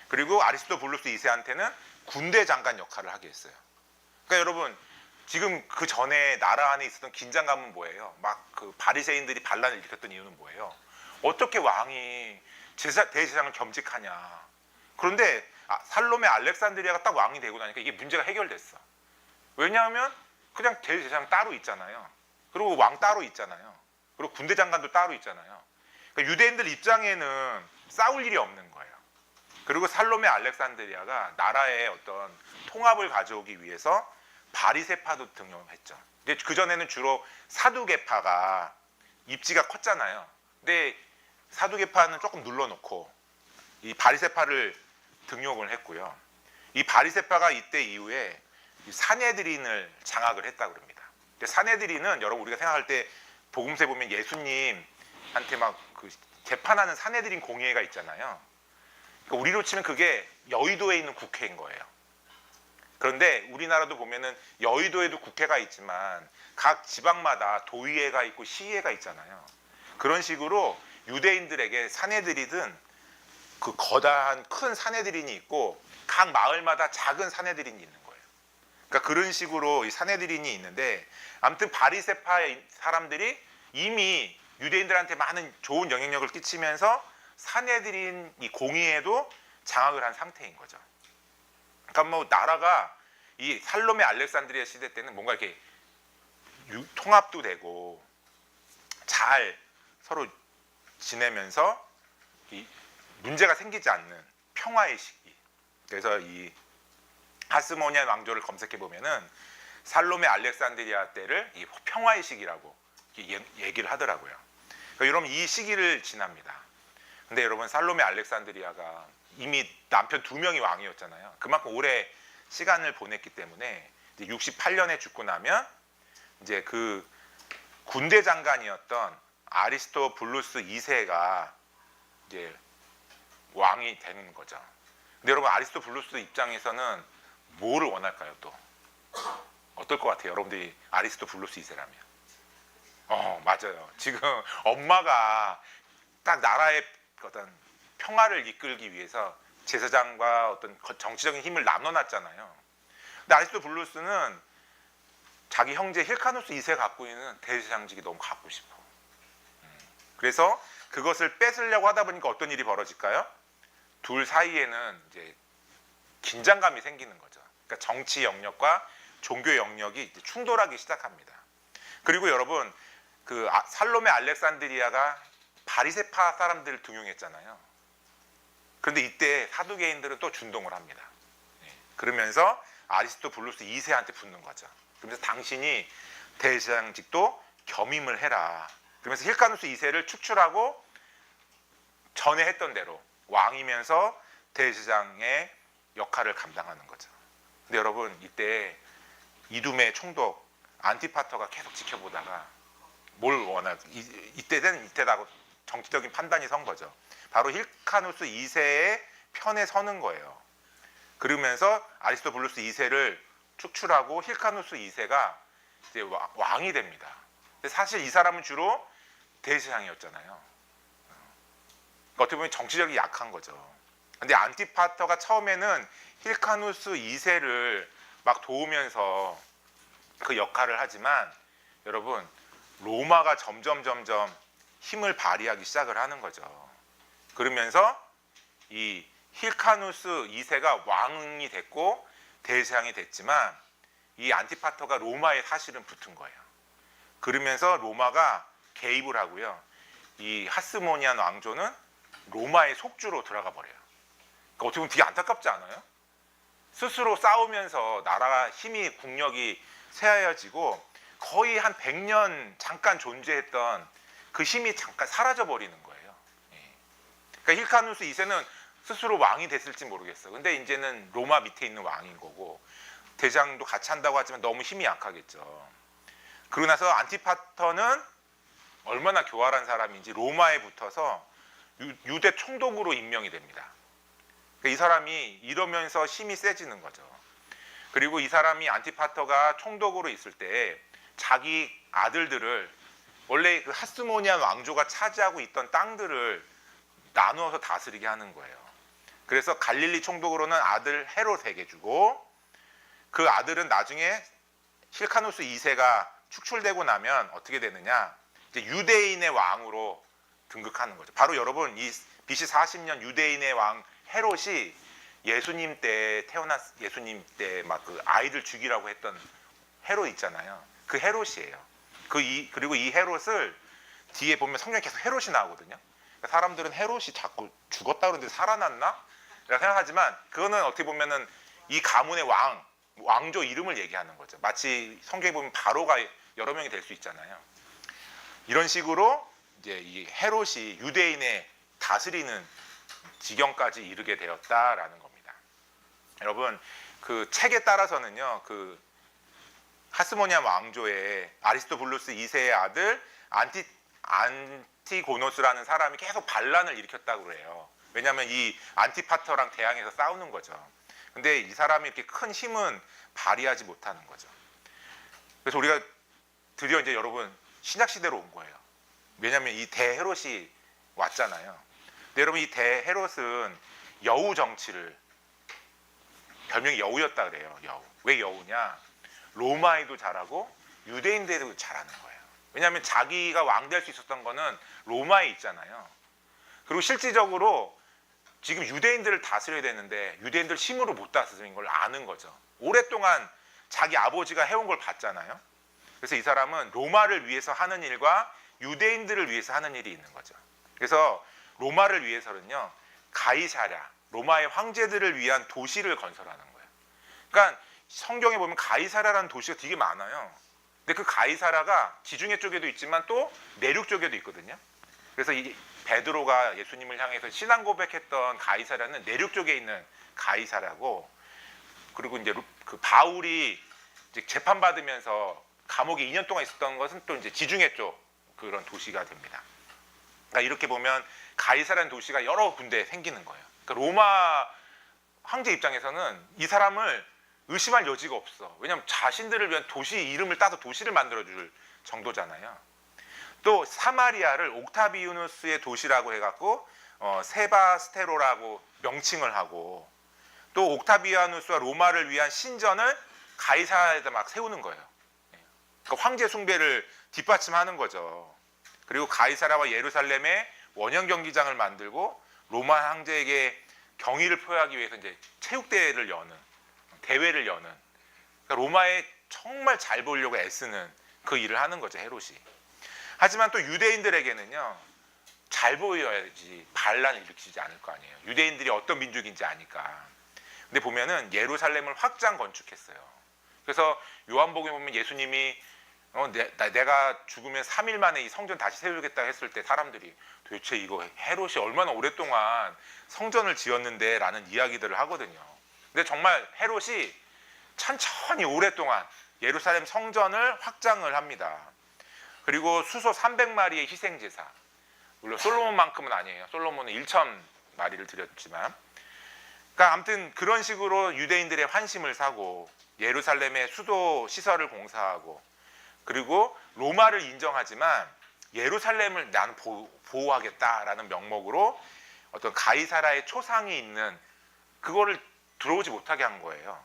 [SPEAKER 1] 그리고 아리스토블루스 2세한테는 군대 장관 역할을 하게 했어요. 그러니까 여러분 지금 그 전에 나라 안에 있었던 긴장감은 뭐예요? 막 그 바리새인들이 반란을 일으켰던 이유는 뭐예요? 어떻게 왕이 대제사장을 겸직하냐? 그런데 살로메 알렉산드리아가 딱 왕이 되고 나니까 이게 문제가 해결됐어. 왜냐하면 그냥 대제사장 따로 있잖아요. 그리고 왕 따로 있잖아요. 그리고 군대 장관도 따로 있잖아요. 그러니까 유대인들 입장에는 싸울 일이 없는 거예요. 그리고 살로메 알렉산드리아가 나라의 어떤 통합을 가져오기 위해서 바리새파도 등용했죠. 근데 그 전에는 주로 사두개파가 입지가 컸잖아요. 근데 사두개파는 조금 눌러놓고 이 바리새파를 등용을 했고요. 이 바리새파가 이때 이후에 사네드린을 장악을 했다고 합니다. 근데 사네드린은 여러분 우리가 생각할 때 복음서에 보면 예수님한테 막 그 재판하는 사네드린 공회가 있잖아요. 그러니까 우리로 치면 그게 여의도에 있는 국회인 거예요. 그런데 우리나라도 보면은 여의도에도 국회가 있지만 각 지방마다 도의회가 있고 시의회가 있잖아요. 그런 식으로 유대인들에게 사네드린은 그 거대한 큰 사네드린이 있고 각 마을마다 작은 사네드린이 있는 거예요. 그러니까 그런 식으로 이 사네드린이 있는데 아무튼 바리새파의 사람들이 이미 유대인들한테 많은 좋은 영향력을 끼치면서 사네드린 이 공의회도 장악을 한 상태인 거죠. 그러니까 뭐 나라가 이 살로메 알렉산드리아 시대 때는 뭔가 이렇게 통합도 되고 잘 서로 지내면서 이 문제가 생기지 않는 평화의 시기. 그래서 이 하스모니안 왕조를 검색해 보면은 살로메 알렉산드리아 때를 이 평화의 시기라고 얘기를 하더라고요. 그러니까 여러분 이 시기를 지납니다. 근데 여러분 살로메 알렉산드리아가 이미 남편 2명이 왕이었잖아요. 그만큼 오래 시간을 보냈기 때문에 이제 68년에 죽고 나면 이제 그 군대 장관이었던 아리스토블루스 2세가 이제 왕이 되는 거죠. 근데 여러분 아리스토블루스 입장에서는 뭐를 원할까요? 또 어떨 것 같아요? 여러분들이 아리스토블루스 2세라면. 맞아요. 지금 엄마가 딱 나라의 어떤 평화를 이끌기 위해서 제사장과 어떤 정치적인 힘을 나눠놨잖아요. 근데 아리스토블루스는 자기 형제 힐카누스 2세 갖고 있는 대제사장직이 너무 갖고 싶어. 그래서 그것을 뺏으려고 하다 보니까 어떤 일이 벌어질까요? 둘 사이에는 이제 긴장감이 생기는 거죠. 그러니까 정치 영역과 종교 영역이 이제 충돌하기 시작합니다. 그리고 여러분 그 살로메 알렉산드리아가 바리새파 사람들을 등용했잖아요. 그런데 이때 사두개인들은 또 준동을 합니다. 그러면서 아리스토블루스 2세한테 붙는 거죠. 그러면서 당신이 대제사장직도 겸임을 해라. 그러면서 힐카누스 2세를 축출하고 전에 했던 대로 왕이면서 대제사장의 역할을 감당하는 거죠. 근데 여러분 이때 이두메 총독 안티파터가 계속 지켜보다가 뭘 이때는 이때다고 정치적인 판단이 선 거죠. 바로 힐카누스 2세의 편에 서는 거예요. 그러면서 아리스토블루스 2세를 축출하고 힐카누스 2세가 이제 왕이 됩니다. 근데 사실 이 사람은 주로 대제사장이었잖아요. 그러니까 어떻게 보면 정치력이 약한 거죠. 근데 안티파터가 처음에는 힐카누스 2세를 막 도우면서 그 역할을 하지만 여러분 로마가 점점 힘을 발휘하기 시작을 하는 거죠. 그러면서 이 힐카누스 2세가 왕이 됐고 대제사장이 됐지만 이 안티파터가 로마에 사실은 붙은 거예요. 그러면서 로마가 개입을 하고요. 이 하스모니안 왕조는 로마의 속주로 들어가 버려요. 그러니까 어떻게 보면 되게 안타깝지 않아요? 스스로 싸우면서 나라가 힘이 국력이 쇠하여지고 거의 한 100년 잠깐 존재했던 그 힘이 잠깐 사라져 버리는 거예요. 그러니까 힐카누스 2세는 스스로 왕이 됐을지 모르겠어. 근데 이제는 로마 밑에 있는 왕인 거고 대장도 같이 한다고 하지만 너무 힘이 약하겠죠. 그러고 나서 안티파터는 얼마나 교활한 사람인지 로마에 붙어서 유대 총독으로 임명이 됩니다. 그러니까 이 사람이 이러면서 힘이 세지는 거죠. 그리고 이 사람이 안티파터가 총독으로 있을 때 자기 아들들을 원래 그 하스모니안 왕조가 차지하고 있던 땅들을 나누어서 다스리게 하는 거예요. 그래서 갈릴리 총독으로는 아들 헤롯에게 주고 그 아들은 나중에 힐카누스 2세가 축출되고 나면 어떻게 되느냐? 이제 유대인의 왕으로 등극하는 거죠. 바로 여러분 이 BC 40년 유대인의 왕 헤롯이 예수님 때 예수님 때 막 그 아이들 죽이라고 했던 헤롯 있잖아요. 그 헤롯이에요. 그리고 이 헤롯을 뒤에 보면 성경에 계속 헤롯이 나오거든요. 그러니까 사람들은 헤롯이 자꾸 죽었다 그러는데 살아났나? 라고 생각하지만 그거는 어떻게 보면은 이 가문의 왕조 이름을 얘기하는 거죠. 마치 성경에 보면 바로가 여러 명이 될 수 있잖아요. 이런 식으로 이제 이 헤롯이 유대인의 다스리는 지경까지 이르게 되었다라는 겁니다. 여러분 그 책에 따라서는요, 그 하스모니안 왕조의 아리스토블루스 2세의 아들 안티고노스라는 사람이 계속 반란을 일으켰다고 그래요. 왜냐하면 이 안티파터랑 대항해서 싸우는 거죠. 근데 이 사람이 이렇게 큰 힘은 발휘하지 못하는 거죠. 그래서 우리가 드디어 이제 여러분 신약 시대로 온 거예요. 왜냐하면 이 대헤롯이 왔잖아요. 근데 여러분 이 대헤롯은 여우 정치를 별명이 여우였다 그래요. 여우. 왜 여우냐? 로마에도 잘하고 유대인들에도 잘하는 거예요. 왜냐하면 자기가 왕 될 수 있었던 거는 로마에 있잖아요. 그리고 실질적으로 지금 유대인들을 다스려야 되는데 유대인들 힘으로 못 다스리는 걸 아는 거죠. 오랫동안 자기 아버지가 해온 걸 봤잖아요. 그래서 이 사람은 로마를 위해서 하는 일과 유대인들을 위해서 하는 일이 있는 거죠. 그래서 로마를 위해서는요, 가이사랴, 로마의 황제들을 위한 도시를 건설하는 거예요. 그러니까 성경에 보면 가이사랴라는 도시가 되게 많아요. 근데 그 가이사랴가 지중해 쪽에도 있지만 또 내륙 쪽에도 있거든요. 그래서 이 베드로가 예수님을 향해서 신앙 고백했던 가이사랴는 내륙 쪽에 있는 가이사랴고, 그리고 이제 그 바울이 이제 재판받으면서 감옥에 2년 동안 있었던 것은 또 이제 지중해 쪽 그런 도시가 됩니다. 그러니까 이렇게 보면 가이사랴라는 도시가 여러 군데 생기는 거예요. 그러니까 로마 황제 입장에서는 이 사람을 의심할 여지가 없어. 왜냐하면 자신들을 위한 도시 이름을 따서 도시를 만들어줄 정도잖아요. 또 사마리아를 옥타비우누스의 도시라고 해갖고 세바스테로라고 명칭을 하고, 또 옥타비아누스와 로마를 위한 신전을 가이사라에다 막 세우는 거예요. 그러니까 황제 숭배를 뒷받침하는 거죠. 그리고 가이사라와 예루살렘에 원형 경기장을 만들고 로마 황제에게 경의를 표하기 위해서 이제 체육대회를 여는, 대회를 여는, 그러니까 로마에 정말 잘 보이려고 애쓰는 그 일을 하는 거죠, 헤롯이. 하지만 또 유대인들에게는요, 잘 보여야지 반란을 일으키지 않을 거 아니에요. 유대인들이 어떤 민족인지 아니까. 근데 보면은 예루살렘을 확장 건축했어요. 그래서 요한복음에 보면 예수님이 내가 죽으면 3일 만에 이 성전 다시 세우겠다 했을 때 사람들이 도대체 이거 헤롯이 얼마나 오랫동안 성전을 지었는데 라는 이야기들을 하거든요. 근데 정말 헤롯이 천천히 오랫동안 예루살렘 성전을 확장을 합니다. 그리고 수소 300마리의 희생제사, 물론 솔로몬만큼은 아니에요. 솔로몬은 1,000마리를 드렸지만, 그러니까 아무튼 그런 식으로 유대인들의 환심을 사고 예루살렘의 수도 시설을 공사하고, 그리고 로마를 인정하지만 예루살렘을 나는 보호하겠다라는 명목으로 어떤 가이사라의 초상이 있는 그거를 들어오지 못하게 한 거예요.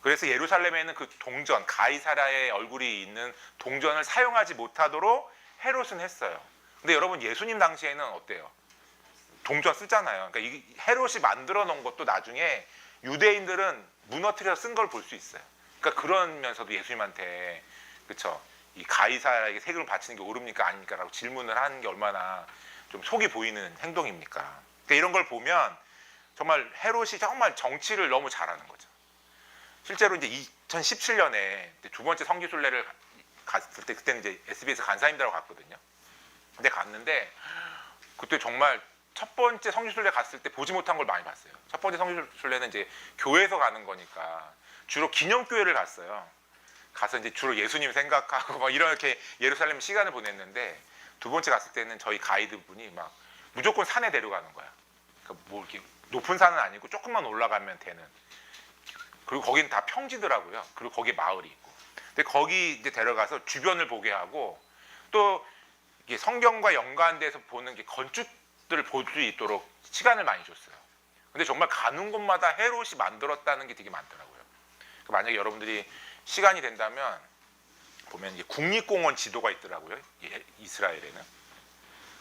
[SPEAKER 1] 그래서 예루살렘에는 그 동전, 가이사라의 얼굴이 있는 동전을 사용하지 못하도록 헤롯은 했어요. 근데 여러분, 예수님 당시에는 어때요? 동전 쓰잖아요. 그러니까 이 헤롯이 만들어 놓은 것도 나중에 유대인들은 무너뜨려서 쓴 걸 볼 수 있어요. 그러니까 그러면서도 예수님한테, 그렇죠, 이 가이사라에게 세금을 바치는 게 옳습니까 아닙니까? 라고 질문을 하는 게 얼마나 좀 속이 보이는 행동입니까? 그러니까 이런 걸 보면 정말 헤롯이 정말 정치를 너무 잘하는 거죠. 실제로 이제 2017년에 두 번째 성지순례를 갔을 때, 그때는 이제 SBS 간사님들하고 갔거든요. 근데 갔는데 그때 정말 첫 번째 성지순례 갔을 때 보지 못한 걸 많이 봤어요. 첫 번째 성지순례는 이제 교회에서 가는 거니까 주로 기념교회를 갔어요. 가서 이제 주로 예수님 생각하고 막 이렇게 예루살렘 시간을 보냈는데, 두 번째 갔을 때는 저희 가이드분이 막 무조건 산에 데려가는 거야. 그러니까 뭐 이렇게 높은 산은 아니고 조금만 올라가면 되는. 그리고 거기는 다 평지더라고요. 그리고 거기에 마을이 있고. 근데 거기 이제 데려가서 주변을 보게 하고, 또 이게 성경과 연관돼서 보는 게 건축들을 볼 수 있도록 시간을 많이 줬어요. 근데 정말 가는 곳마다 헤롯이 만들었다는 게 되게 많더라고요. 그러니까 만약에 여러분들이 시간이 된다면 보면 이제 국립공원 지도가 있더라고요, 이스라엘에는.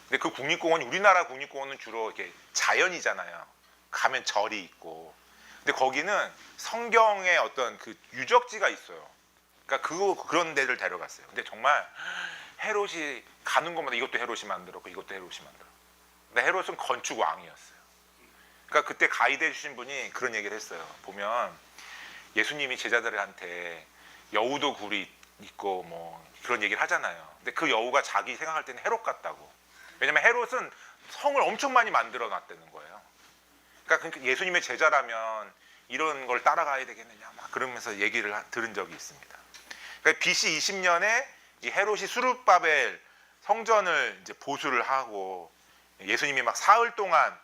[SPEAKER 1] 근데 그 국립공원이, 우리나라 국립공원은 주로 이렇게 자연이잖아요. 가면 절이 있고. 근데 거기는 성경의 어떤 그 유적지가 있어요. 그러니까 그런 데를 데려갔어요. 근데 정말 헤롯이 가는 곳마다 이것도 헤롯이 만들었고 이것도 헤롯이 만들었고. 근데 헤롯은 건축 왕이었어요. 그러니까 그때 가이드 해주신 분이 그런 얘기를 했어요. 보면 예수님이 제자들한테 여우도 굴이 있고 뭐 그런 얘기를 하잖아요. 근데 그 여우가 자기 생각할 때는 헤롯 같다고. 왜냐면 헤롯은 성을 엄청 많이 만들어 놨다는 거예요. 그러니까 예수님의 제자라면 이런 걸 따라가야 되겠느냐 막 그러면서 얘기를 들은 적이 있습니다. 그러니까 BC 20년에 이 헤롯이 수룹바벨 성전을 이제 보수를 하고, 예수님이 막 사흘 동안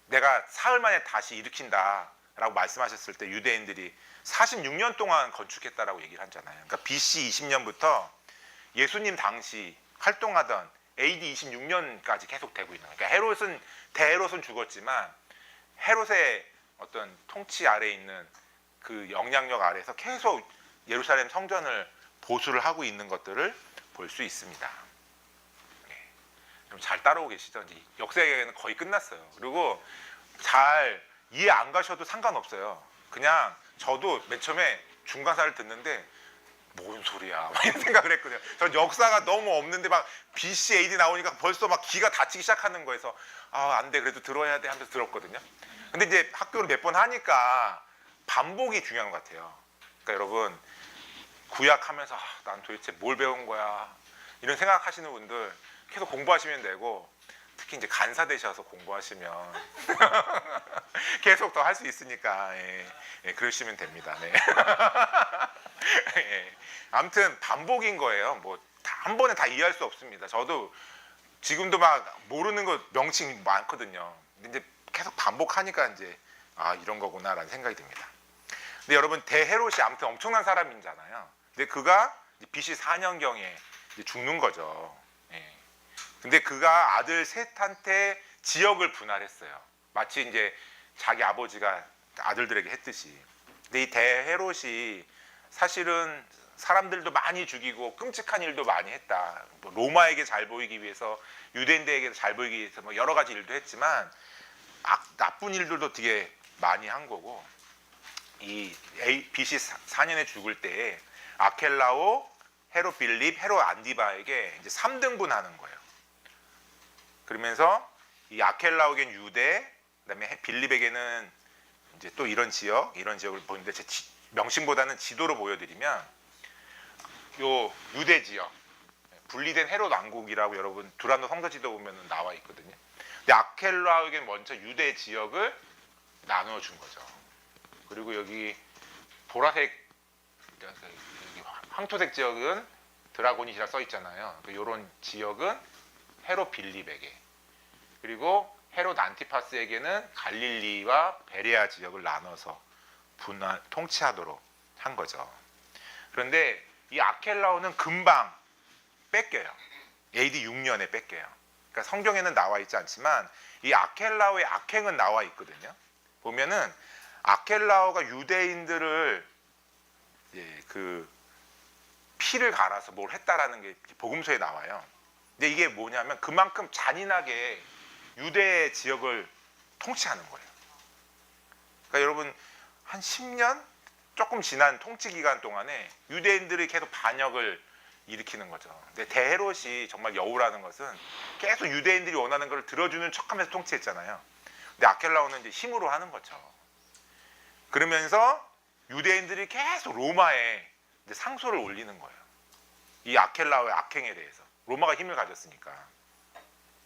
[SPEAKER 1] 내가 사흘 만에 다시 일으킨다라고 말씀하셨을 때 유대인들이 46년 동안 건축했다라고 얘기를 하잖아요. 그러니까 BC 20년부터 예수님 당시 활동하던 AD 26년까지 계속 되고 있는 거예요. 그러니까 헤롯은, 대헤롯은 죽었지만 헤롯의 어떤 통치 아래에 있는 그 영향력 아래에서 계속 예루살렘 성전을 보수를 하고 있는 것들을 볼 수 있습니다. 네. 좀 잘 따라오고 계시죠? 이제 역사에는 거의 끝났어요. 그리고 잘 이해 안 가셔도 상관없어요. 그냥 저도 맨 처음에 중간사를 듣는데 뭔 소리야 막 이런 생각을 했거든요. 전 역사가 너무 없는데 막 BC AD 나오니까 벌써 막 기가 다치기 시작하는 거에서 안 돼, 그래도 들어야 돼 하면서 들었거든요. 근데 이제 학교를 몇 번 하니까 반복이 중요한 것 같아요. 그러니까 여러분, 구약하면서 난 도대체 뭘 배운 거야 이런 생각하시는 분들 계속 공부하시면 되고, 특히 이제 간사 되셔서 공부하시면 계속 더 할 수 있으니까 그러시면 됩니다. 네. 아무튼 반복인 거예요. 뭐 한 번에 다 이해할 수 없습니다. 저도 지금도 막 모르는 거 명칭 많거든요. 근데 이제 계속 반복하니까 이제 이런 거구나라는 생각이 듭니다. 근데 여러분, 대헤롯이 아무튼 엄청난 사람이잖아요. 근데 그가 BC 4년경에 죽는 거죠. 근데 그가 아들 셋한테 지역을 분할했어요. 마치 이제 자기 아버지가 아들들에게 했듯이. 근데 이 대헤롯이 사실은 사람들도 많이 죽이고 끔찍한 일도 많이 했다. 뭐 로마에게 잘 보이기 위해서, 유대인들에게 잘 보이기 위해서 뭐 여러 가지 일도 했지만 나쁜 일들도 되게 많이 한 거고, 이 BC 4년에 죽을 때에 아켈라오, 헤롯 빌립, 헤롯 안디바에게 이제 3등분 하는 거예요. 그러면서 이 아켈라오에겐 유대, 그다음에 빌립에게는 이제 또 이런 지역을 보는데, 제 명칭보다는 지도로 보여드리면 요 유대 지역, 분리된 헤롯 왕국이라고 여러분 두란노 성서지도 보면 나와 있거든요. 근데 아켈라오에겐 먼저 유대 지역을 나누어 준 거죠. 그리고 여기 보라색, 여기 황토색 지역은 드라고닛이라 써 있잖아요. 이런 지역은 헤롯 빌립에게, 그리고 헤롯 안티파스에게는 갈릴리와 베레아 지역을 나눠서 통치하도록 한 거죠. 그런데 이 아켈라오는 금방 뺏겨요. AD 6년에 뺏겨요. 그러니까 성경에는 나와 있지 않지만 이 아켈라오의 악행은 나와 있거든요. 보면은 아켈라오가 유대인들을 그 피를 갈아서 뭘 했다라는 게 복음서에 나와요. 근데 이게 뭐냐면 그만큼 잔인하게 유대 지역을 통치하는 거예요. 그러니까 여러분 한 10년 조금 지난 통치 기간 동안에 유대인들이 계속 반역을 일으키는 거죠. 근데 대헤롯이 정말 여우라는 것은 계속 유대인들이 원하는 걸 들어주는 척하면서 통치했잖아요. 근데 아켈라오는 이제 힘으로 하는 거죠. 그러면서 유대인들이 계속 로마에 이제 상소를 올리는 거예요. 이 아켈라오의 악행에 대해서. 로마가 힘을 가졌으니까.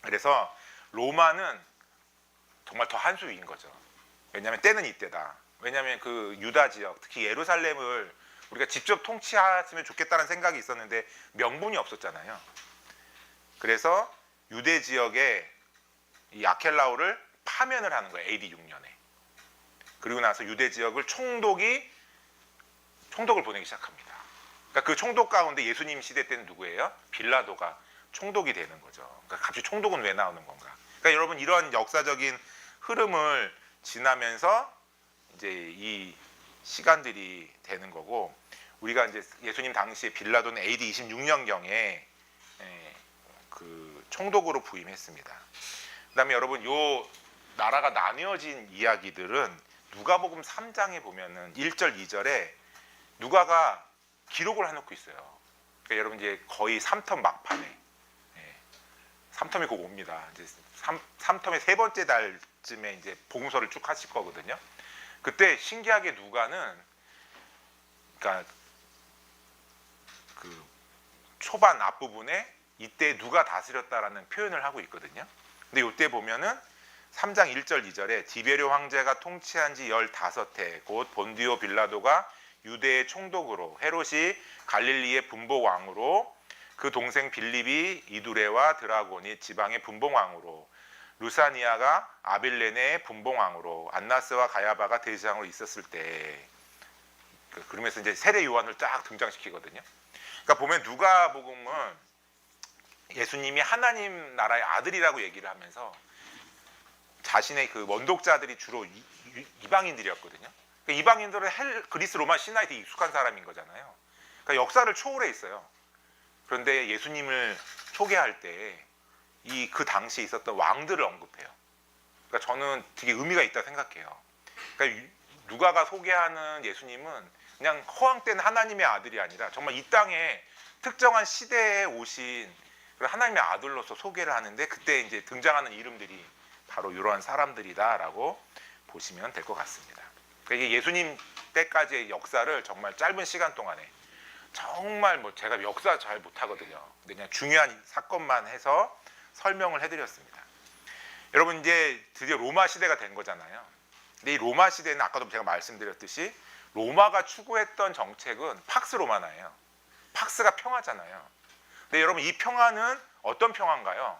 [SPEAKER 1] 그래서 로마는 정말 더 한 수 위인 거죠. 왜냐하면 때는 이때다. 왜냐하면 그 유다 지역, 특히 예루살렘을 우리가 직접 통치했으면 좋겠다는 생각이 있었는데 명분이 없었잖아요. 그래서 유대 지역에 이 아켈라오를 파면을 하는 거예요. AD 6년에. 그리고 나서 유대 지역을 총독을 보내기 시작합니다. 그러니까 그 총독 가운데 예수님 시대 때는 누구예요? 빌라도가 총독이 되는 거죠. 그러니까 갑자기 총독은 왜 나오는 건가? 그러니까 여러분 이런 역사적인 흐름을 지나면서 이제 이 시간들이 되는 거고, 우리가 이제 예수님 당시에 빌라도는 AD 26년경에 그 총독으로 부임했습니다. 그다음에 여러분 요 나라가 나뉘어진 이야기들은 누가복음 3장에 보면은 1절 2절에 누가가 기록을 해놓고 있어요. 그러니까 여러분 이제 거의 3텀 막판에 3텀이 곧 옵니다. 이제 3텀의 세 번째 달쯤에 이제 복음서를 쭉 하실 거거든요. 그때 신기하게 누가는 그러니까 그 초반 앞부분에 이때 누가 다스렸다라는 표현을 하고 있거든요. 근데 이때 보면은 3장 1절 2절에 디베료 황제가 통치한 지 15해 곧 본디오 빌라도가 유대의 총독으로, 헤롯이 갈릴리의 분봉왕으로, 그 동생 빌립이 이두레와 드라고니 지방의 분봉왕으로, 루사니아가 아빌레네의 분봉왕으로, 안나스와 가야바가 대제사장으로 있었을 때, 그러면서 이제 세례 요한을 쫙 등장시키거든요. 그러니까 보면 누가복음은 예수님이 하나님 나라의 아들이라고 얘기를 하면서 자신의 그 원독자들이 주로 이방인들이었거든요. 그러니까 이방인들은 그리스 로마 신화에 되게 익숙한 사람인 거잖아요. 그러니까 역사를 초월해 있어요. 그런데 예수님을 소개할 때 그 당시에 있었던 왕들을 언급해요. 그러니까 저는 되게 의미가 있다 생각해요. 그러니까 누가가 소개하는 예수님은 그냥 허황된 하나님의 아들이 아니라 정말 이 땅에 특정한 시대에 오신 하나님의 아들로서 소개를 하는데, 그때 이제 등장하는 이름들이 바로 이러한 사람들이다라고 보시면 될 것 같습니다. 그러니까 이게 예수님 때까지의 역사를 정말 짧은 시간 동안에, 정말 뭐 제가 역사 잘 못하거든요. 근데 그냥 중요한 사건만 해서 설명을 해드렸습니다. 여러분 이제 드디어 로마 시대가 된 거잖아요. 근데 이 로마 시대는 아까도 제가 말씀드렸듯이 로마가 추구했던 정책은 팍스 로마나예요. 팍스가 평화잖아요. 근데 여러분 이 평화는 어떤 평화인가요?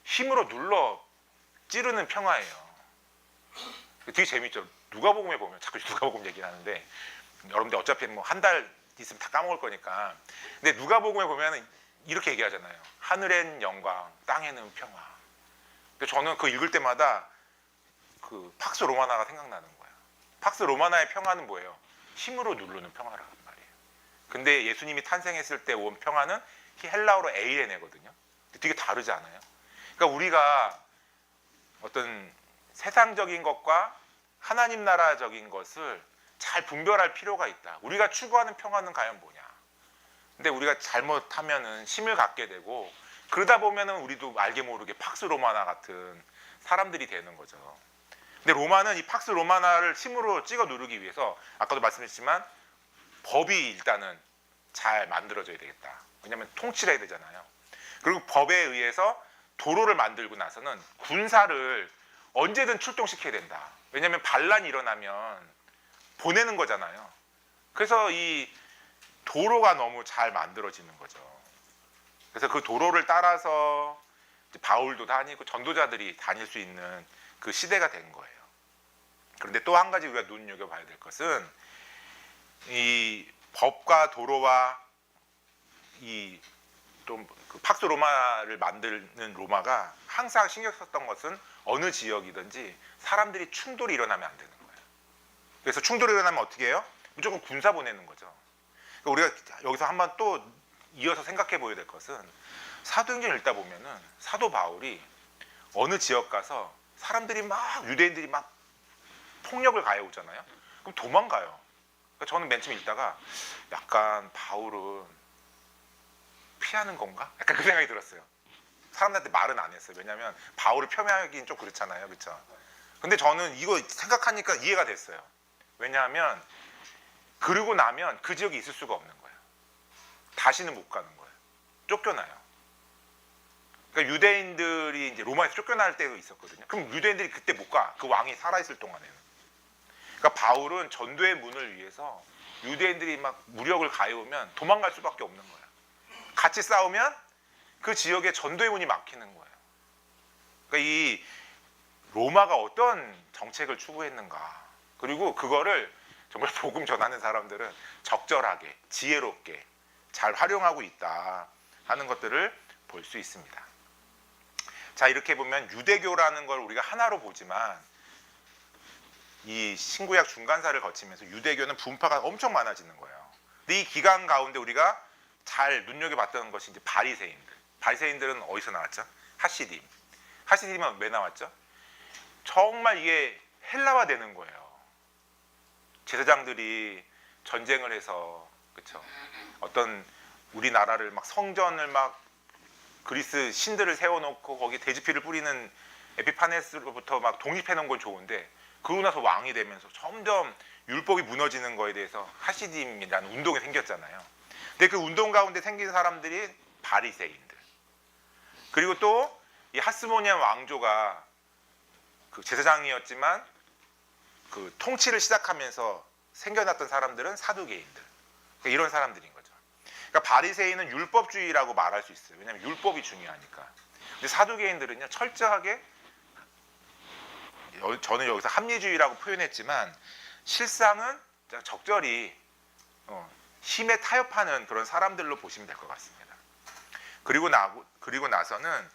[SPEAKER 1] 힘으로 눌러 찌르는 평화예요. 되게 재밌죠. 누가복음에 보면 자꾸 누가복음 얘기를 하는데, 여러분들 어차피 뭐 한 달 있으면 다 까먹을 거니까. 근데 누가복음에 보면 이렇게 얘기하잖아요. 하늘엔 영광, 땅에는 평화. 근데 저는 그거 읽을 때마다 그 팍스 로마나가 생각나는 거예요. 팍스 로마나의 평화는 뭐예요? 힘으로 누르는 평화란 말이에요. 근데 예수님이 탄생했을 때 온 평화는 헬라어로 에이레네거든요. 되게 다르지 않아요? 그러니까 우리가 어떤 세상적인 것과 하나님 나라적인 것을 잘 분별할 필요가 있다. 우리가 추구하는 평화는 과연 뭐냐? 근데 우리가 잘못하면은 힘을 갖게 되고 그러다 보면은 우리도 알게 모르게 팍스 로마나 같은 사람들이 되는 거죠. 근데 로마는 이 팍스 로마나를 힘으로 찍어 누르기 위해서 아까도 말씀드렸지만 법이 일단은 잘 만들어져야 되겠다. 왜냐하면 통치를 해야 되잖아요. 그리고 법에 의해서 도로를 만들고 나서는 군사를 언제든 출동시켜야 된다. 왜냐하면 반란이 일어나면 보내는 거잖아요. 그래서 이 도로가 너무 잘 만들어지는 거죠. 그래서 그 도로를 따라서 바울도 다니고 전도자들이 다닐 수 있는 그 시대가 된 거예요. 그런데 또 한 가지 우리가 눈여겨봐야 될 것은 이 법과 도로와 이 좀 그 팍스 로마를 만드는 로마가 항상 신경 썼던 것은 어느 지역이든지 사람들이 충돌이 일어나면 안 되는 거예요. 그래서 충돌이 일어나면 어떻게 해요? 무조건 군사 보내는 거죠. 그러니까 우리가 여기서 한번 또 이어서 생각해 보여야 될 것은 사도행전 읽다 보면은 사도 바울이 어느 지역 가서 사람들이 막 유대인들이 막 폭력을 가해오잖아요. 그럼 도망가요. 그러니까 저는 맨 처음 읽다가 약간 바울은 피하는 건가? 약간 그 생각이 들었어요. 사람들한테 말은 안 했어요. 왜냐하면 바울을 폄하하기는 좀 그렇잖아요. 그렇죠? 근데 저는 이거 생각하니까 이해가 됐어요. 왜냐하면 그러고 나면 그 지역에 있을 수가 없는 거예요. 다시는 못 가는 거예요. 쫓겨나요. 그러니까 유대인들이 이제 로마에서 쫓겨날 때가 있었거든요. 그럼 유대인들이 그때 못 가. 그 왕이 살아있을 동안에는. 그러니까 바울은 전도의 문을 위해서 유대인들이 막 무력을 가해오면 도망갈 수밖에 없는 거예요. 같이 싸우면 그 지역에 전도의 문이 막히는 거예요. 그러니까 이 로마가 어떤 정책을 추구했는가. 그리고 그거를 정말 복음 전하는 사람들은 적절하게, 지혜롭게 잘 활용하고 있다 하는 것들을 볼 수 있습니다. 자, 이렇게 보면 유대교라는 걸 우리가 하나로 보지만 이 신구약 중간사를 거치면서 유대교는 분파가 엄청 많아지는 거예요. 근데 이 기간 가운데 우리가 잘 눈여겨봤던 것이 이제 바리새인들. 바리새인들은 어디서 나왔죠? 하시딤. 하시딤은 왜 나왔죠? 정말 이게 헬라화되는 거예요. 제사장들이 전쟁을 해서 그렇죠? 어떤 우리나라를 막 성전을 막 그리스 신들을 세워놓고 거기에 돼지피를 뿌리는 에피파네스로부터 막 독립해 놓은 건 좋은데 그러고 나서 왕이 되면서 점점 율법이 무너지는 거에 대해서 하시딤이라는 운동이 생겼잖아요. 근데 그 운동 가운데 생긴 사람들이 바리새인들. 그리고 또 이 하스모니안 왕조가 그 제사장이었지만 그 통치를 시작하면서 생겨났던 사람들은 사두개인들. 그러니까 이런 사람들인 거죠. 그러니까 바리새인은 율법주의라고 말할 수 있어요. 왜냐하면 율법이 중요하니까. 근데 사두개인들은요 철저하게 저는 여기서 합리주의라고 표현했지만 실상은 적절히 힘에 타협하는 그런 사람들로 보시면 될 것 같습니다. 그리고 나서는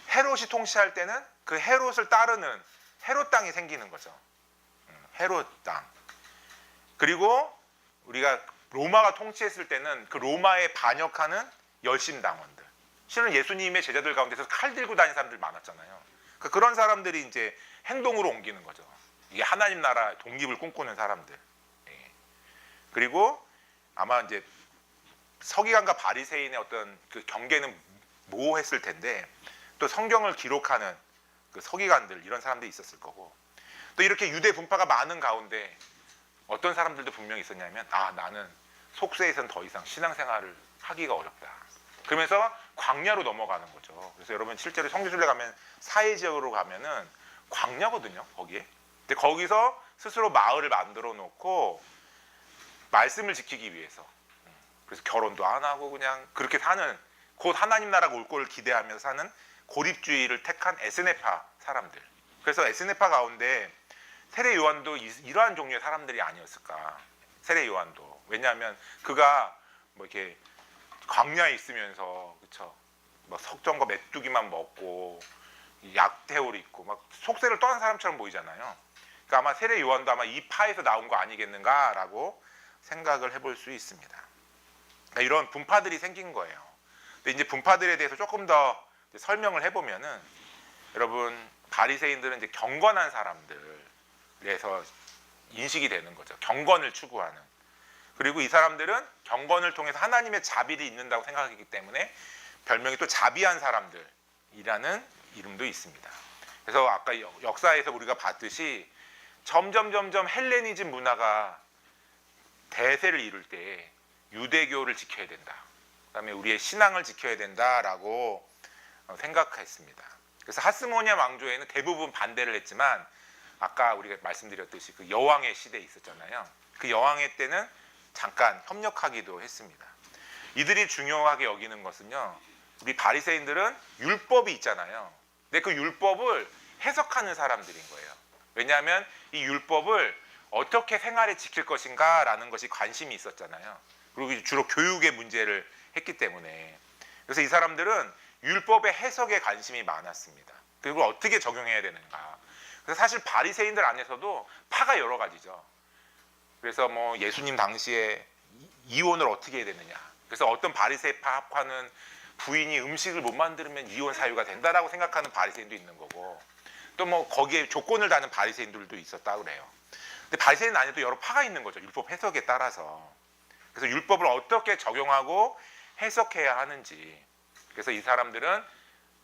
[SPEAKER 1] 헤롯이 통치할 때는 그 헤롯을 따르는 헤롯 땅이 생기는 거죠. 헤롯 땅. 그리고 우리가 로마가 통치했을 때는 그 로마에 반역하는 열심당원들. 실은 예수님의 제자들 가운데서 칼 들고 다니는 사람들 많았잖아요. 그러니까 그런 사람들이 이제 행동으로 옮기는 거죠. 이게 하나님 나라 독립을 꿈꾸는 사람들. 그리고 아마 이제 서기관과 바리새인의 어떤 그 경계는 모호했을 텐데 또 성경을 기록하는 그 서기관들 이런 사람들이 있었을 거고 또 이렇게 유대 분파가 많은 가운데 어떤 사람들도 분명히 있었냐면 나는 속세에선 더 이상 신앙생활을 하기가 어렵다. 그러면서 광야로 넘어가는 거죠. 그래서 여러분 실제로 성지순례 가면 사해지역으로 가면은 광야거든요. 거기에. 근데 거기서 스스로 마을을 만들어 놓고 말씀을 지키기 위해서 그래서 결혼도 안 하고 그냥 그렇게 사는 곧 하나님 나라가 올 거를 기대하면서 사는 고립주의를 택한 에스네파 사람들. 그래서 에스네파 가운데 세례 요한도 이러한 종류의 사람들이 아니었을까. 세례 요한도. 왜냐하면 그가 뭐 이렇게 광야에 있으면서 그쵸? 막 석전과 메뚜기만 먹고 약태옷을 입고 막 속세를 떠난 사람처럼 보이잖아요. 그러니까 아마 세례 요한도 아마 이 파에서 나온 거 아니겠는가라고 생각을 해볼 수 있습니다. 그러니까 이런 분파들이 생긴 거예요. 근데 이제 분파들에 대해서 조금 더 설명을 해보면은 여러분 바리새인들은 이제 경건한 사람들에서 인식이 되는 거죠. 경건을 추구하는. 그리고 이 사람들은 경건을 통해서 하나님의 자비를 잊는다고 생각하기 때문에 별명이 또 자비한 사람들이라는 이름도 있습니다. 그래서 아까 역사에서 우리가 봤듯이 점점 헬레니즘 문화가 대세를 이룰 때 유대교를 지켜야 된다. 그다음에 우리의 신앙을 지켜야 된다라고 생각했습니다. 그래서 하스모니아 왕조에는 대부분 반대를 했지만 아까 우리가 말씀드렸듯이 그 여왕의 시대에 있었잖아요. 그 여왕의 때는 잠깐 협력하기도 했습니다. 이들이 중요하게 여기는 것은요. 우리 바리새인들은 율법이 있잖아요. 근데 그 율법을 해석하는 사람들인 거예요. 왜냐하면 이 율법을 어떻게 생활에 지킬 것인가라는 것이 관심이 있었잖아요. 그리고 주로 교육의 문제를 했기 때문에. 그래서 이 사람들은 율법의 해석에 관심이 많았습니다. 그리고 어떻게 적용해야 되는가. 그래서 사실 바리새인들 안에서도 파가 여러 가지죠. 그래서 뭐 예수님 당시에 이혼을 어떻게 해야 되느냐. 그래서 어떤 바리새파 학파는 부인이 음식을 못 만들면 이혼 사유가 된다라고 생각하는 바리새인도 있는 거고, 또 뭐 거기에 조건을 다는 바리새인들도 있었다 그래요. 근데 바리새인 안에도 여러 파가 있는 거죠. 율법 해석에 따라서. 그래서 율법을 어떻게 적용하고 해석해야 하는지. 그래서 이 사람들은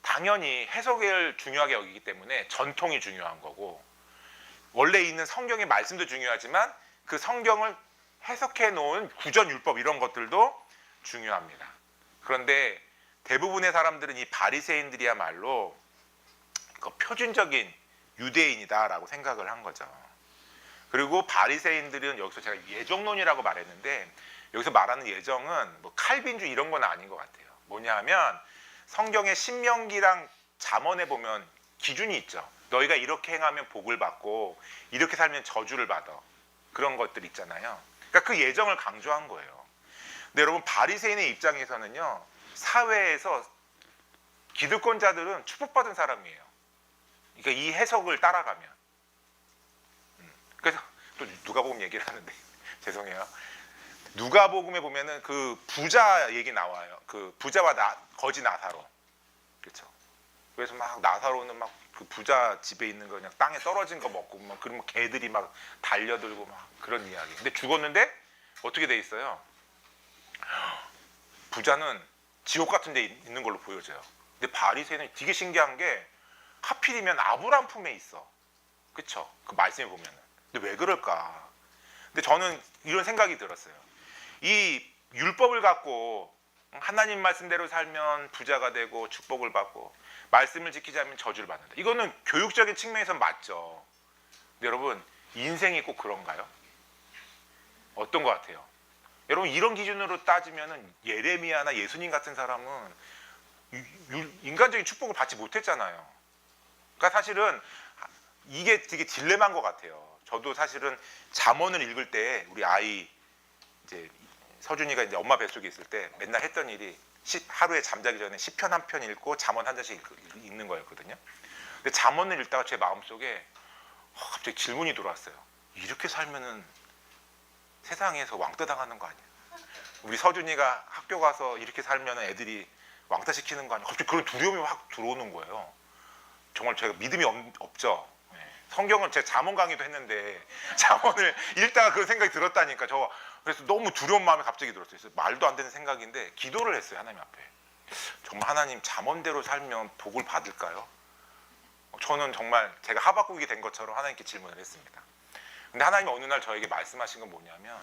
[SPEAKER 1] 당연히 해석을 중요하게 여기기 때문에 전통이 중요한 거고, 원래 있는 성경의 말씀도 중요하지만 그 성경을 해석해 놓은 구전 율법 이런 것들도 중요합니다. 그런데 대부분의 사람들은 이 바리새인들이야말로 그 표준적인 유대인이다라고 생각을 한 거죠. 그리고 바리새인들은 여기서 제가 예정론이라고 말했는데 여기서 말하는 예정은 뭐 칼빈주의 이런 건 아닌 것 같아요. 뭐냐 하면 성경의 신명기랑 잠언에 보면 기준이 있죠. 너희가 이렇게 행하면 복을 받고 이렇게 살면 저주를 받아. 그런 것들 있잖아요. 그러니까 그 예정을 강조한 거예요. 근데 여러분 바리새인의 입장에서는요. 사회에서 기득권자들은 축복받은 사람이에요. 그러니까 이 해석을 따라가면. 그래서 또 누가복음 얘기를 하는데 죄송해요. 누가복음에 보면은 그 부자 얘기 나와요. 그 부자와 거지 나사로. 그렇죠. 그래서 막 나사로는 막 그 부자 집에 있는 거 그냥 땅에 떨어진 거 먹고 막 그러면 개들이 막 달려들고 막 그런 이야기. 근데 죽었는데 어떻게 돼 있어요? 부자는 지옥 같은 데 있는 걸로 보여져요. 근데 바리새인은 되게 신기한 게 하필이면 아브라함 품에 있어. 그쵸? 그 말씀에 보면은. 근데 왜 그럴까? 근데 저는 이런 생각이 들었어요. 이 율법을 갖고 하나님 말씀대로 살면 부자가 되고 축복을 받고 말씀을 지키지 않으면 저주를 받는다. 이거는 교육적인 측면에서 맞죠. 근데 여러분 인생이 꼭 그런가요? 어떤 것 같아요? 여러분 이런 기준으로 따지면 예레미야나 예수님 같은 사람은 인간적인 축복을 받지 못했잖아요. 그러니까 사실은 이게 되게 딜레마인 것 같아요. 저도 사실은 잠언을 읽을 때 우리 아이 이제 서준이가 이제 엄마 뱃속에 있을 때 맨날 했던 일이 하루에 잠자기 전에 시편 한 편 읽고 잠언 한 장씩 읽는 거였거든요. 근데 잠언을 읽다가 제 마음속에 갑자기 질문이 들어왔어요. 이렇게 살면은 세상에서 왕따 당하는 거 아니야? 우리 서준이가 학교 가서 이렇게 살면 애들이 왕따 시키는 거 아니야? 갑자기 그런 두려움이 확 들어오는 거예요. 정말 제가 믿음이 없죠. 성경을 제가 잠언 강의도 했는데 잠언을 읽다가 그 생각이 들었다니까. 그래서 너무 두려운 마음이 갑자기 들었어요. 그래서 말도 안 되는 생각인데 기도를 했어요. 하나님 앞에. 정말 하나님 잠언대로 살면 복을 받을까요? 저는 정말 제가 하박국이 된 것처럼 하나님께 질문을 했습니다. 근데 하나님이 어느 날 저에게 말씀하신 건 뭐냐면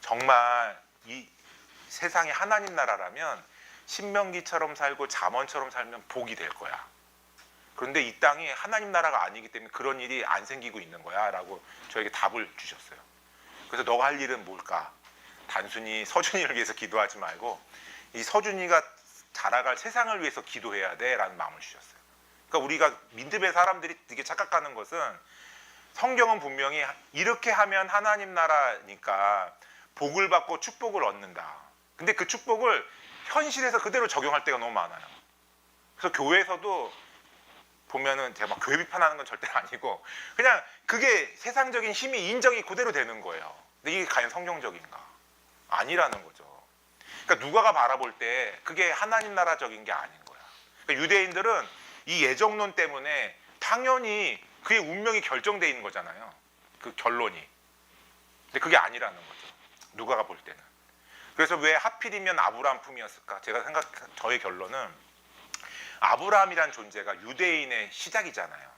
[SPEAKER 1] 정말 이 세상이 하나님 나라라면 신명기처럼 살고 잠언처럼 살면 복이 될 거야. 그런데 이 땅이 하나님 나라가 아니기 때문에 그런 일이 안 생기고 있는 거야 라고 저에게 답을 주셨어요. 그래서 너가 할 일은 뭘까? 단순히 서준이를 위해서 기도하지 말고 이 서준이가 자라갈 세상을 위해서 기도해야 돼 라는 마음을 주셨어요. 그러니까 우리가 믿음의 사람들이 되게 착각하는 것은 성경은 분명히 이렇게 하면 하나님 나라니까 복을 받고 축복을 얻는다. 근데 그 축복을 현실에서 그대로 적용할 때가 너무 많아요. 그래서 교회에서도 보면은 제가 막 교회 비판하는 건 절대 아니고 그냥 그게 세상적인 힘이 인정이 그대로 되는 거예요. 근데 이게 과연 성경적인가? 아니라는 거죠. 그러니까 누가가 바라볼 때 그게 하나님 나라적인 게 아닌 거야. 그러니까 유대인들은 이 예정론 때문에 당연히 그의 운명이 결정돼 있는 거잖아요. 그 결론이. 근데 그게 아니라는 거죠. 누가가 볼 때는. 그래서 왜 하필이면 아브라함 품이었을까? 저의 결론은 아브라함이란 존재가 유대인의 시작이잖아요.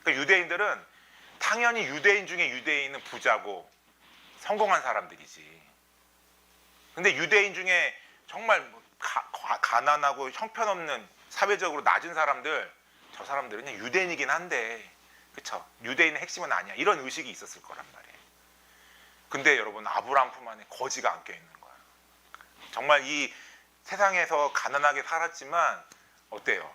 [SPEAKER 1] 그러니까 유대인들은 당연히 유대인 중에 유대인은 부자고 성공한 사람들이지. 근데 유대인 중에 정말 가난하고 형편없는 사회적으로 낮은 사람들, 저 사람들은 그냥 유대인이긴 한데, 그쵸? 유대인의 핵심은 아니야. 이런 의식이 있었을 거란 말이에요. 근데 여러분, 아브라함 품 안에 거지가 안겨 있는 거야. 정말 이 세상에서 가난하게 살았지만 어때요?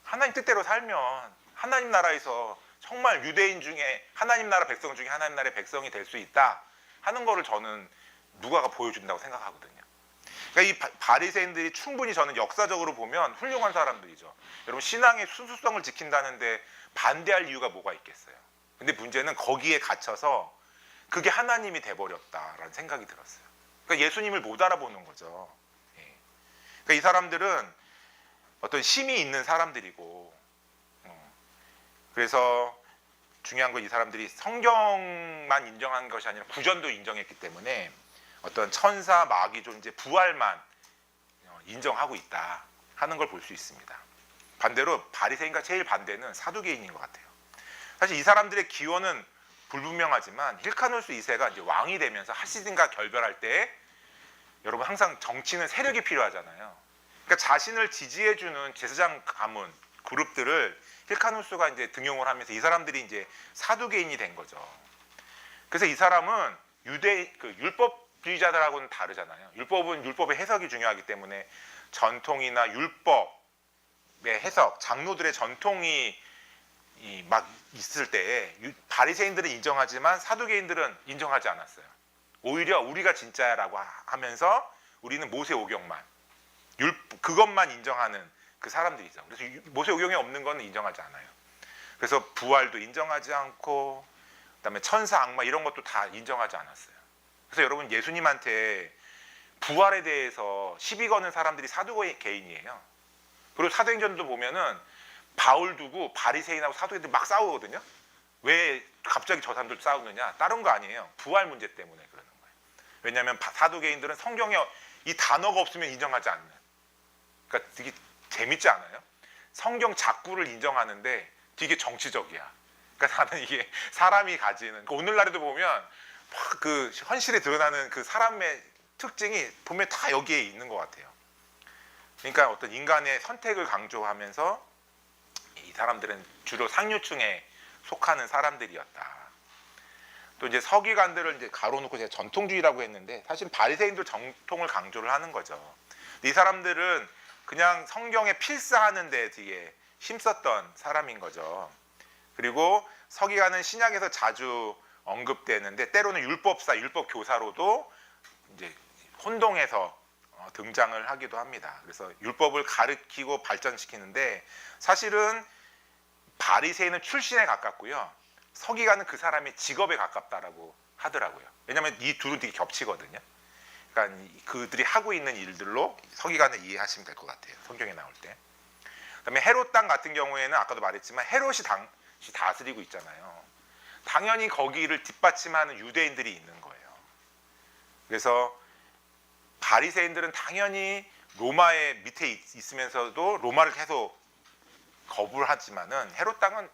[SPEAKER 1] 하나님 뜻대로 살면 하나님 나라에서 정말 유대인 중에 하나님 나라 백성 중에 하나님 나라의 백성이 될 수 있다 하는 거를 저는 누가가 보여준다고 생각하거든요. 그러니까 이 바리새인들이 충분히 저는 역사적으로 보면 훌륭한 사람들이죠. 여러분, 신앙의 순수성을 지킨다는데 반대할 이유가 뭐가 있겠어요? 근데 문제는 거기에 갇혀서 그게 하나님이 돼버렸다라는 생각이 들었어요. 그러니까 예수님을 못 알아보는 거죠. 그러니까 이 사람들은 어떤 힘이 있는 사람들이고, 그래서 중요한 건 이 사람들이 성경만 인정한 것이 아니라 구전도 인정했기 때문에 어떤 천사, 마귀 존재, 부활만 인정하고 있다 하는 걸 볼 수 있습니다. 반대로 바리새인과 제일 반대는 사두개인인 것 같아요. 사실 이 사람들의 기원은 불분명하지만 힐카누스 2세가 이제 왕이 되면서 하시딘과 결별할 때 여러분 항상 정치는 세력이 필요하잖아요. 그러니까 자신을 지지해주는 제사장 가문 그룹들을 힐카누스가 이제 등용을 하면서 이 사람들이 이제 사두개인이 된 거죠. 그래서 이 사람은 율법주의자들하고는 다르잖아요. 율법은 율법의 해석이 중요하기 때문에 전통이나 율법의 해석, 장로들의 전통이 막 있을 때 바리새인들은 인정하지만 사두개인들은 인정하지 않았어요. 오히려 우리가 진짜라고 하면서 우리는 모세오경만 그것만 인정하는 그 사람들이죠. 그래서 모세오경에 없는 건 인정하지 않아요. 그래서 부활도 인정하지 않고 그다음에 천사, 악마 이런 것도 다 인정하지 않았어요. 그래서 여러분, 예수님한테 부활에 대해서 시비 거는 사람들이 사두개인이에요. 그리고 사도행전도 보면은 바울 두고 바리새인하고 사두개인들 막 싸우거든요. 왜 갑자기 저 사람들 싸우느냐? 다른 거 아니에요. 부활 문제 때문에 그러는 거예요. 왜냐하면 사두개인들은 성경에 이 단어가 없으면 인정하지 않는. 그러니까 되게 재밌지 않아요? 성경 작구를 인정하는데 되게 정치적이야. 그러니까 나는 이게 사람이 가지는, 오늘날에도 보면 막 그 현실에 드러나는 그 사람의 특징이 보면 다 여기에 있는 것 같아요. 그러니까 어떤 인간의 선택을 강조하면서 이 사람들은 주로 상류층에 속하는 사람들이었다. 또 이제 서기관들을 이제 가로놓고 제가 전통주의라고 했는데 사실 바리새인도 정통을 강조를 하는 거죠. 이 사람들은 그냥 성경에 필사하는 데 되게 힘썼던 사람인 거죠. 그리고 서기관은 신약에서 자주 언급되는데 때로는 율법사, 율법교사로도 이제 혼동해서 등장을 하기도 합니다. 그래서 율법을 가르치고 발전시키는데 사실은 바리새인은 출신에 가깝고요. 서기관은 그 사람의 직업에 가깝다라고 하더라고요. 왜냐하면 이 둘은 되게 겹치거든요. 그러니까 그들이 하고 있는 일들로 서기관을 이해하시면 될 것 같아요. 성경에 나올 때. 그다음에 헤롯 땅 같은 경우에는 아까도 말했지만 헤롯이 당시 다스리고 있잖아요. 당연히 거기를 뒷받침하는 유대인들이 있는 거예요. 그래서 바리새인들은 당연히 로마의 밑에 있으면서도 로마를 계속 거부를 하지만은 헤롯 땅은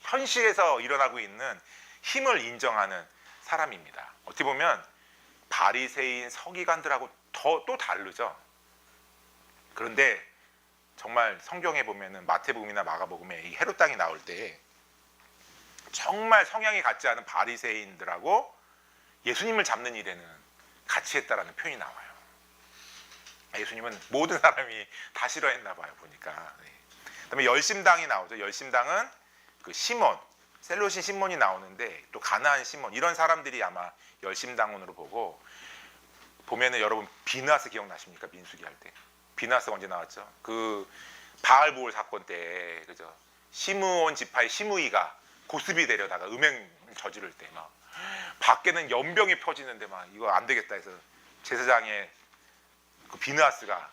[SPEAKER 1] 현실에서 일어나고 있는 힘을 인정하는 사람입니다. 어떻게 보면 바리새인 서기관들하고 또 다르죠. 그런데 정말 성경에 보면은 마태복음이나 마가복음에 이 헤롯 땅이 나올 때 정말 성향이 같지 않은 바리새인들하고 예수님을 잡는 일에는 같이 했다라는 표현이 나와요. 예수님은 모든 사람이 다 싫어했나 봐요, 보니까. 그다음에 열심당이 나오죠. 열심당은 그 시몬, 셀롯인 시몬이 나오는데 또 가나안 시몬 이런 사람들이 아마 열심당원으로 보고 보면은 여러분 비느하스 기억나십니까? 민수기 할 때 비나스가 언제 나왔죠? 그 바알보올 사건 때 그죠? 시므온 지파의 시므이가 고스비 데려다가 음행 저지를 때 막 밖에는 연병이 펴지는데 막 이거 안 되겠다 해서 제사장의 그 비나스가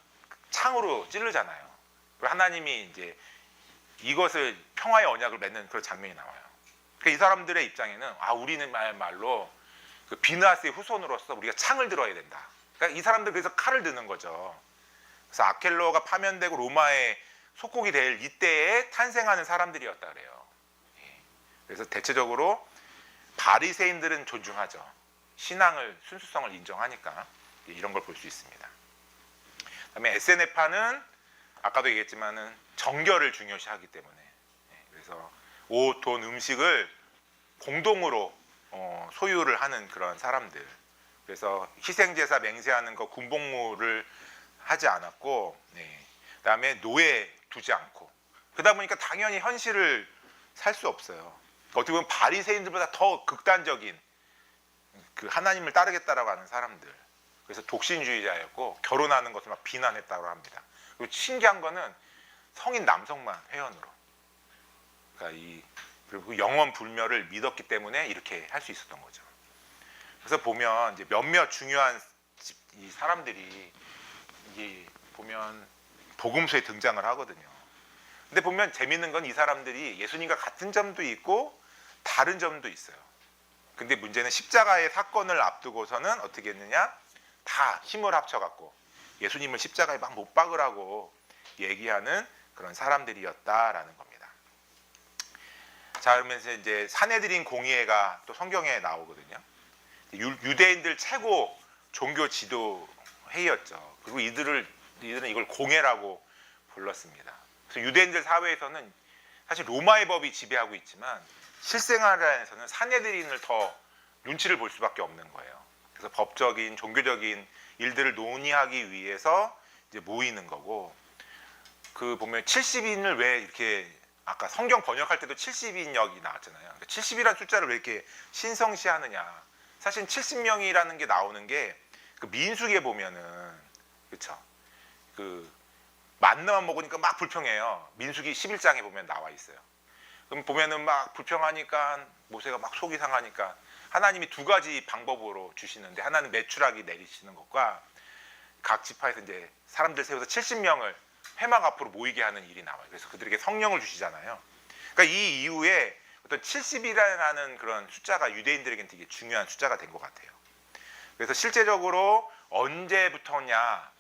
[SPEAKER 1] 창으로 찌르잖아요. 그리고 하나님이 이제 이것을 평화의 언약을 맺는 그런 장면이 나와요. 그러니까 이 사람들의 입장에는 우리는 말로 그 비나스의 후손으로서 우리가 창을 들어야 된다. 그러니까 이 사람들 그래서 칼을 드는 거죠. 그래서 아켈로가 파면되고 로마의 속국이 될 이때에 탄생하는 사람들이었다 그래요. 그래서 대체적으로 바리새인들은 존중하죠. 신앙을 순수성을 인정하니까 이런 걸 볼 수 있습니다. 그다음에 에세네파는 아까도 얘기했지만은 정결을 중요시하기 때문에 그래서 옷, 돈, 음식을 공동으로 소유를 하는 그런 사람들. 그래서 희생제사 맹세하는 거 군복무를 하지 않았고, 그다음에 노예 두지 않고. 그러다 보니까 당연히 현실을 살 수 없어요. 어떻게 보면 바리새인들보다 더 극단적인 그 하나님을 따르겠다라고 하는 사람들. 그래서 독신주의자였고 결혼하는 것을 막 비난했다고 합니다. 그리고 신기한 거는 성인 남성만 회원으로. 그러니까 그리고 영원 불멸을 믿었기 때문에 이렇게 할 수 있었던 거죠. 그래서 보면 이제 몇몇 중요한 이 사람들이 이게 보면 복음서에 등장을 하거든요. 근데 보면 재밌는 건 이 사람들이 예수님과 같은 점도 있고 다른 점도 있어요. 근데 문제는 십자가의 사건을 앞두고서는 어떻게 했느냐? 다 힘을 합쳐갖고 예수님을 십자가에 막 못 박으라고 얘기하는 그런 사람들이었다라는 겁니다. 자, 그러면서 이제 산헤드린 공의회가 또 성경에 나오거든요. 유대인들 최고 종교 지도 회의였죠. 그리고 이들은 이걸 공회라고 불렀습니다. 그래서 유대인들 사회에서는 사실 로마의 법이 지배하고 있지만 실생활 안에서는 산헤드린을 더 눈치를 볼 수밖에 없는 거예요. 그래서 법적인 종교적인 일들을 논의하기 위해서 이제 모이는 거고, 그 보면 70인을 왜 이렇게 아까 성경 번역할 때도 70인역이 나왔잖아요. 그러니까 70이라는 숫자를 왜 이렇게 신성시하느냐? 사실 70명이라는 게 나오는 게 그 민수기에 보면은 그렇죠. 그 만나만 먹으니까 막 불평해요. 민수기 11장에 보면 나와 있어요. 그럼 보면은 막 불평하니까 모세가 막 속이 상하니까 하나님이 두 가지 방법으로 주시는데, 하나는 메추라기 내리시는 것과 각 지파에서 이제 사람들 세워서 70명을 회막 앞으로 모이게 하는 일이 나와요. 그래서 그들에게 성령을 주시잖아요. 그러니까 이 이후에 어떤 70이라는 그런 숫자가 유대인들에게는 되게 중요한 숫자가 된 것 같아요. 그래서 실제적으로 언제부터냐,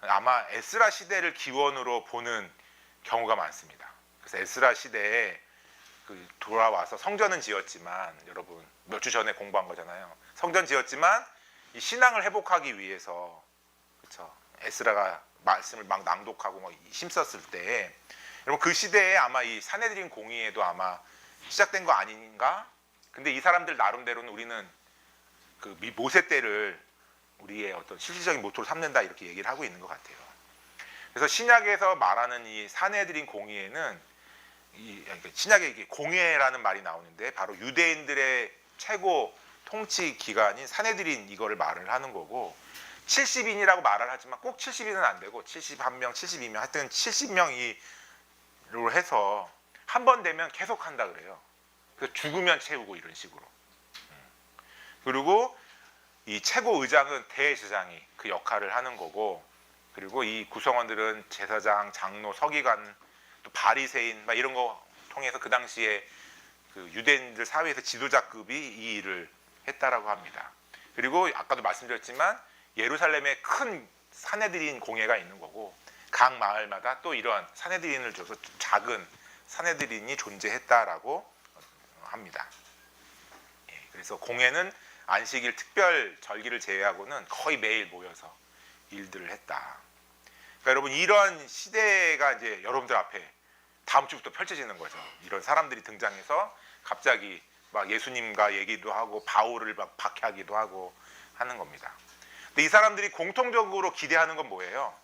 [SPEAKER 1] 아마 에스라 시대를 기원으로 보는 경우가 많습니다. 그래서 에스라 시대에 돌아와서 성전은 지었지만, 여러분 몇 주 전에 공부한 거잖아요. 성전 지었지만 이 신앙을 회복하기 위해서 그렇죠. 에스라가 말씀을 막 낭독하고 막 힘썼을 때, 여러분 그 시대에 아마 이 산헤드린 공의회도 아마 시작된 거 아닌가? 근데 이 사람들 나름대로는 우리는 그 모세 때를 우리의 어떤 실질적인 모토로 삼는다 이렇게 얘기를 하고 있는 것 같아요. 그래서 신약에서 말하는 이 산헤드린 공의회는 신약에 이게 공회라는 말이 나오는데 바로 유대인들의 최고 통치 기관인 산헤드린 이거를 말을 하는 거고, 70인이라고 말을 하지만 꼭 70인은 안 되고 71명, 72명, 하여튼 70명으로 해서 한 번 되면 계속 한다 그래요. 그래서 죽으면 채우고 이런 식으로. 그리고 이 최고 의장은 대제사장이 그 역할을 하는 거고, 그리고 이 구성원들은 제사장, 장로, 서기관, 또 바리새인 막 이런 거 통해서 그 당시에 그 유대인들 사회에서 지도자급이 이 일을 했다라고 합니다. 그리고 아까도 말씀드렸지만 예루살렘에 큰 산헤드린 공회가 있는 거고, 각 마을마다 또 이러한 산헤드린을 줘서 작은 산헤드린이 존재했다라고 합니다. 그래서 공회는 안식일 특별 절기를 제외하고는 거의 매일 모여서 일들을 했다. 그러니까 여러분 이런 시대가 이제 여러분들 앞에 다음 주부터 펼쳐지는 거죠. 이런 사람들이 등장해서 갑자기 막 예수님과 얘기도 하고 바울을 막 박해하기도 하고 하는 겁니다. 근데 이 사람들이 공통적으로 기대하는 건 뭐예요?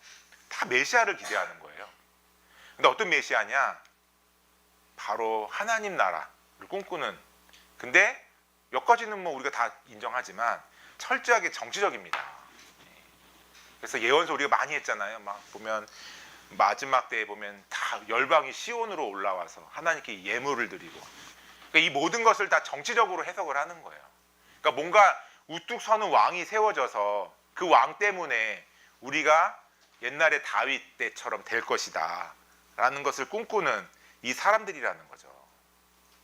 [SPEAKER 1] 다 메시아를 기대하는 거예요. 근데 어떤 메시아냐? 바로 하나님 나라를 꿈꾸는. 근데 몇 가지는 뭐 우리가 다 인정하지만 철저하게 정치적입니다. 그래서 예언서 우리가 많이 했잖아요. 막 보면 마지막 때에 보면 다 열방이 시온으로 올라와서 하나님께 예물을 드리고, 그러니까 이 모든 것을 다 정치적으로 해석을 하는 거예요. 그러니까 뭔가 우뚝 서는 왕이 세워져서 그 왕 때문에 우리가 옛날에 다윗 때처럼 될 것이다 라는 것을 꿈꾸는 이 사람들이라는 거죠.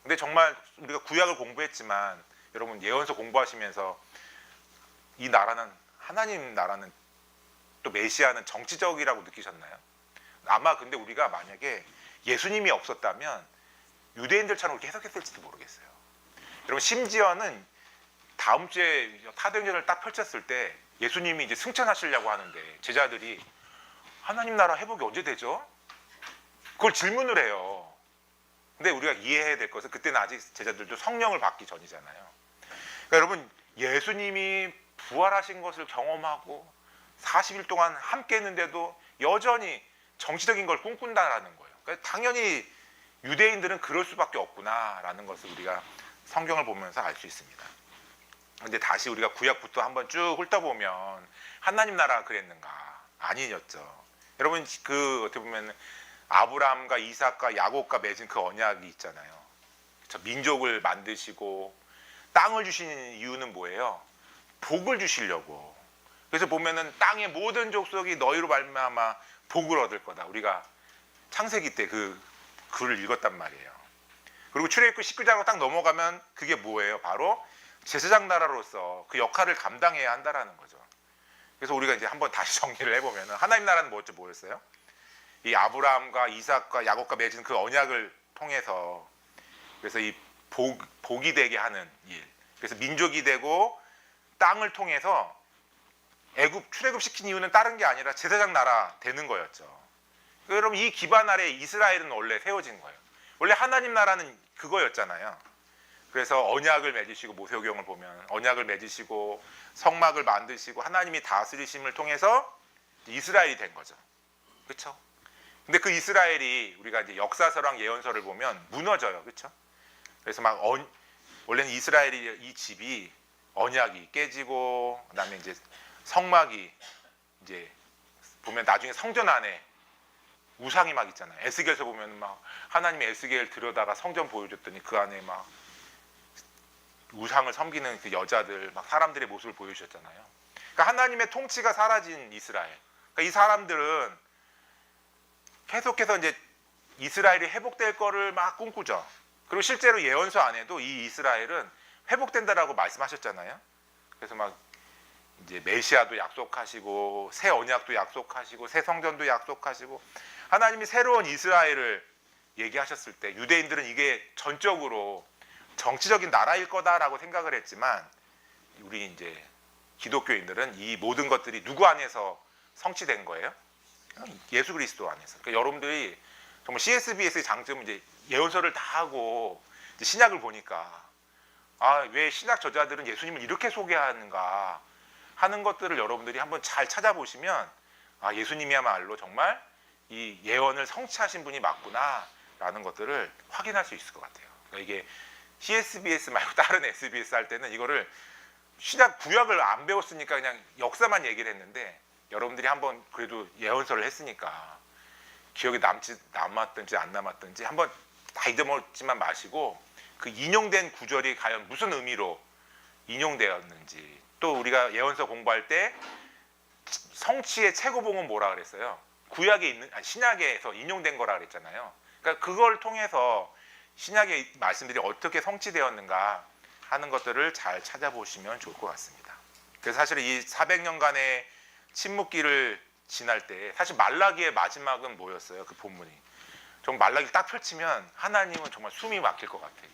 [SPEAKER 1] 근데 정말 우리가 구약을 공부했지만 여러분 예언서 공부하시면서 이 나라는, 하나님 나라는, 또 메시아는 정치적이라고 느끼셨나요? 아마 근데 우리가 만약에 예수님이 없었다면 유대인들처럼 그렇게 해석했을지도 모르겠어요. 여러분 심지어는 다음 주에 사도행전을 딱 펼쳤을 때 예수님이 이제 승천하시려고 하는데 제자들이 하나님 나라 회복이 언제 되죠? 그걸 질문을 해요. 근데 우리가 이해해야 될 것은 그때는 아직 제자들도 성령을 받기 전이잖아요. 그러니까 여러분 예수님이 부활하신 것을 경험하고 40일 동안 함께 했는데도 여전히 정치적인 걸 꿈꾼다라는 거예요. 그러니까 당연히 유대인들은 그럴 수밖에 없구나라는 것을 우리가 성경을 보면서 알 수 있습니다. 근데 다시 우리가 구약부터 한번 쭉 훑어보면 하나님 나라가 그랬는가? 아니었죠. 여러분 그 어떻게 보면 아브라함과 이삭과 야곱과 맺은 그 언약이 있잖아요. 그렇죠? 민족을 만드시고 땅을 주시는 이유는 뭐예요? 복을 주시려고. 그래서 보면은 땅의 모든 족속이 너희로 말미암아 복을 얻을 거다. 우리가 창세기 때 그 글을 읽었단 말이에요. 그리고 출애굽기 19장으로 딱 넘어가면 그게 뭐예요? 바로 제사장 나라로서 그 역할을 감당해야 한다라는 거죠. 그래서 우리가 이제 한번 다시 정리를 해보면 하나님 나라는 뭐였어요? 이 아브라함과 이삭과 야곱과 맺은 그 언약을 통해서 그래서 이 복이 되게 하는 일, 그래서 민족이 되고 땅을 통해서 출애굽시킨 이유는 다른 게 아니라 제사장 나라 되는 거였죠. 여러분 이 기반 아래 이스라엘은 원래 세워진 거예요. 원래 하나님 나라는 그거였잖아요. 그래서 언약을 맺으시고 모세오경을 보면 언약을 맺으시고 성막을 만드시고 하나님이 다스리심을 통해서 이스라엘이 된 거죠. 그렇죠? 근데 그 이스라엘이 우리가 이제 역사서랑 예언서를 보면 무너져요. 그렇죠? 그래서 막 원래는 이스라엘이 이 집이 언약이 깨지고 그다음에 이제 성막이 이제 보면 나중에 성전 안에 우상이 막 있잖아요. 에스겔서 보면 막 하나님이 에스겔 들여다가 성전 보여줬더니 그 안에 막 우상을 섬기는 그 여자들 막 사람들의 모습을 보여주셨잖아요. 그러니까 하나님의 통치가 사라진 이스라엘. 그러니까 이 사람들은 계속해서 이제 이스라엘이 회복될 거를 막 꿈꾸죠. 그리고 실제로 예언서 안에도 이 이스라엘은 회복된다라고 말씀하셨잖아요. 그래서 막 이제 메시아도 약속하시고 새 언약도 약속하시고 새 성전도 약속하시고 하나님이 새로운 이스라엘을 얘기하셨을 때 유대인들은 이게 전적으로 정치적인 나라일 거다라고 생각을 했지만 우리 이제 기독교인들은 이 모든 것들이 누구 안에서 성취된 거예요? 예수 그리스도 안에서. 그러니까 여러분들이 정말 CSBS의 장점은 이제 예언서를 다 하고 이제 신약을 보니까 왜 신약 저자들은 예수님을 이렇게 소개하는가 하는 것들을 여러분들이 한번 잘 찾아보시면 예수님이야말로 정말 이 예언을 성취하신 분이 맞구나라는 것들을 확인할 수 있을 것 같아요. 그러니까 이게 CSBS 말고 다른 SBS 할 때는 이거를 신약 구약을 안 배웠으니까 그냥 역사만 얘기를 했는데 여러분들이 한번 그래도 예언서를 했으니까 기억에 남았든지 안 남았든지 한번 다 잊어먹지만 마시고 그 인용된 구절이 과연 무슨 의미로 인용되었는지, 또 우리가 예언서 공부할 때 성취의 최고봉은 뭐라 그랬어요? 구약에 있는 신약에서 인용된 거라 그랬잖아요. 그러니까 그걸 통해서 신약의 말씀들이 어떻게 성취되었는가 하는 것들을 잘 찾아보시면 좋을 것 같습니다. 그래서 사실 이 400년간의 침묵기를 지날 때 사실 말라기의 마지막은 뭐였어요? 그 본문이 정말 말라기를 딱 펼치면 하나님은 정말 숨이 막힐 것 같아요.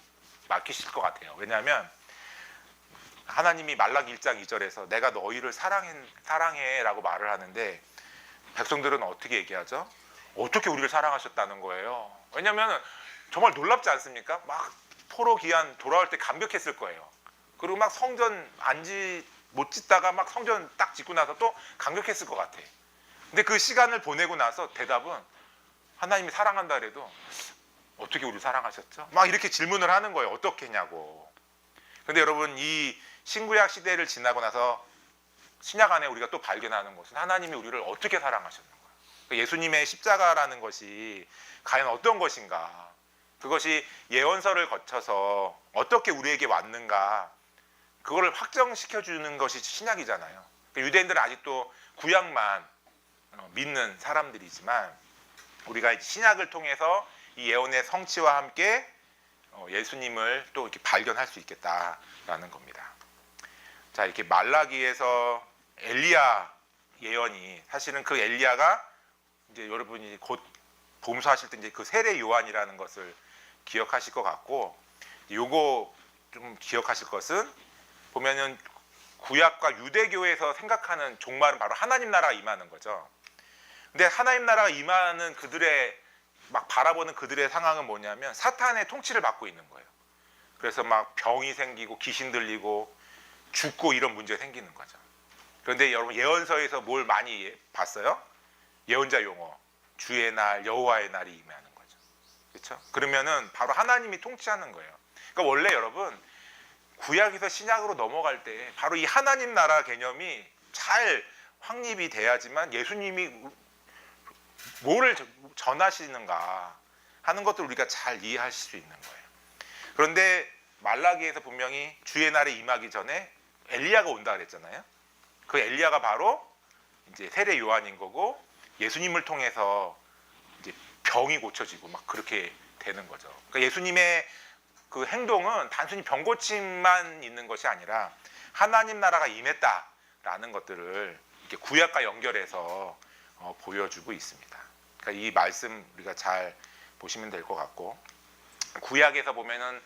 [SPEAKER 1] 막히실 것 같아요. 왜냐하면 하나님이 말라기 1장 2절에서 내가 너희를 사랑해 라고 말을 하는데 백성들은 어떻게 얘기하죠? 어떻게 우리를 사랑하셨다는 거예요. 왜냐하면 정말 놀랍지 않습니까? 막 포로 기한 돌아올 때 감격했을 거예요. 그리고 막 성전 못 짓다가 막 성전 딱 짓고 나서 또 감격했을 것 같아. 근데 그 시간을 보내고 나서 대답은 하나님이 사랑한다 그래도 어떻게 우리를 사랑하셨죠? 막 이렇게 질문을 하는 거예요. 어떻게 했냐고. 근데 여러분 이 신구약 시대를 지나고 나서 신약 안에 우리가 또 발견하는 것은 하나님이 우리를 어떻게 사랑하셨는가. 그러니까 예수님의 십자가라는 것이 과연 어떤 것인가. 그것이 예언서를 거쳐서 어떻게 우리에게 왔는가. 그거를 확정시켜 주는 것이 신약이잖아요. 그러니까 유대인들은 아직도 구약만 믿는 사람들이지만 우리가 신약을 통해서 이 예언의 성취와 함께 예수님을 또 이렇게 발견할 수 있겠다라는 겁니다. 자, 이렇게 말라기에서 엘리야 예언이 사실은 그 엘리야가 이제 여러분이 곧 봉사하실 때 이제 그 세례 요한이라는 것을 기억하실 것 같고, 요거 좀 기억하실 것은 보면은 구약과 유대교에서 생각하는 종말은 바로 하나님 나라가 임하는 거죠. 근데 하나님 나라가 임하는 그들의 막 바라보는 그들의 상황은 뭐냐면 사탄의 통치를 받고 있는 거예요. 그래서 막 병이 생기고 귀신 들리고 죽고 이런 문제가 생기는 거죠. 그런데 여러분 예언서에서 뭘 많이 봤어요? 예언자 용어, 주의 날, 여호와의 날이 임하는 거죠. 그렇죠? 그러면은 바로 하나님이 통치하는 거예요. 그러니까 원래 여러분 구약에서 신약으로 넘어갈 때 바로 이 하나님 나라 개념이 잘 확립이 돼야지만 예수님이 뭐를 전하시는가 하는 것들 우리가 잘 이해할 수 있는 거예요. 그런데 말라기에서 분명히 주의 날에 임하기 전에 엘리야가 온다 그랬잖아요. 그 엘리야가 바로 이제 세례 요한인 거고 예수님을 통해서 이제 병이 고쳐지고 막 그렇게 되는 거죠. 그러니까 예수님의 그 행동은 단순히 병 고침만 있는 것이 아니라 하나님 나라가 임했다라는 것들을 이렇게 구약과 연결해서 보여주고 있습니다. 그러니까 이 말씀 우리가 잘 보시면 될 것 같고, 구약에서 보면은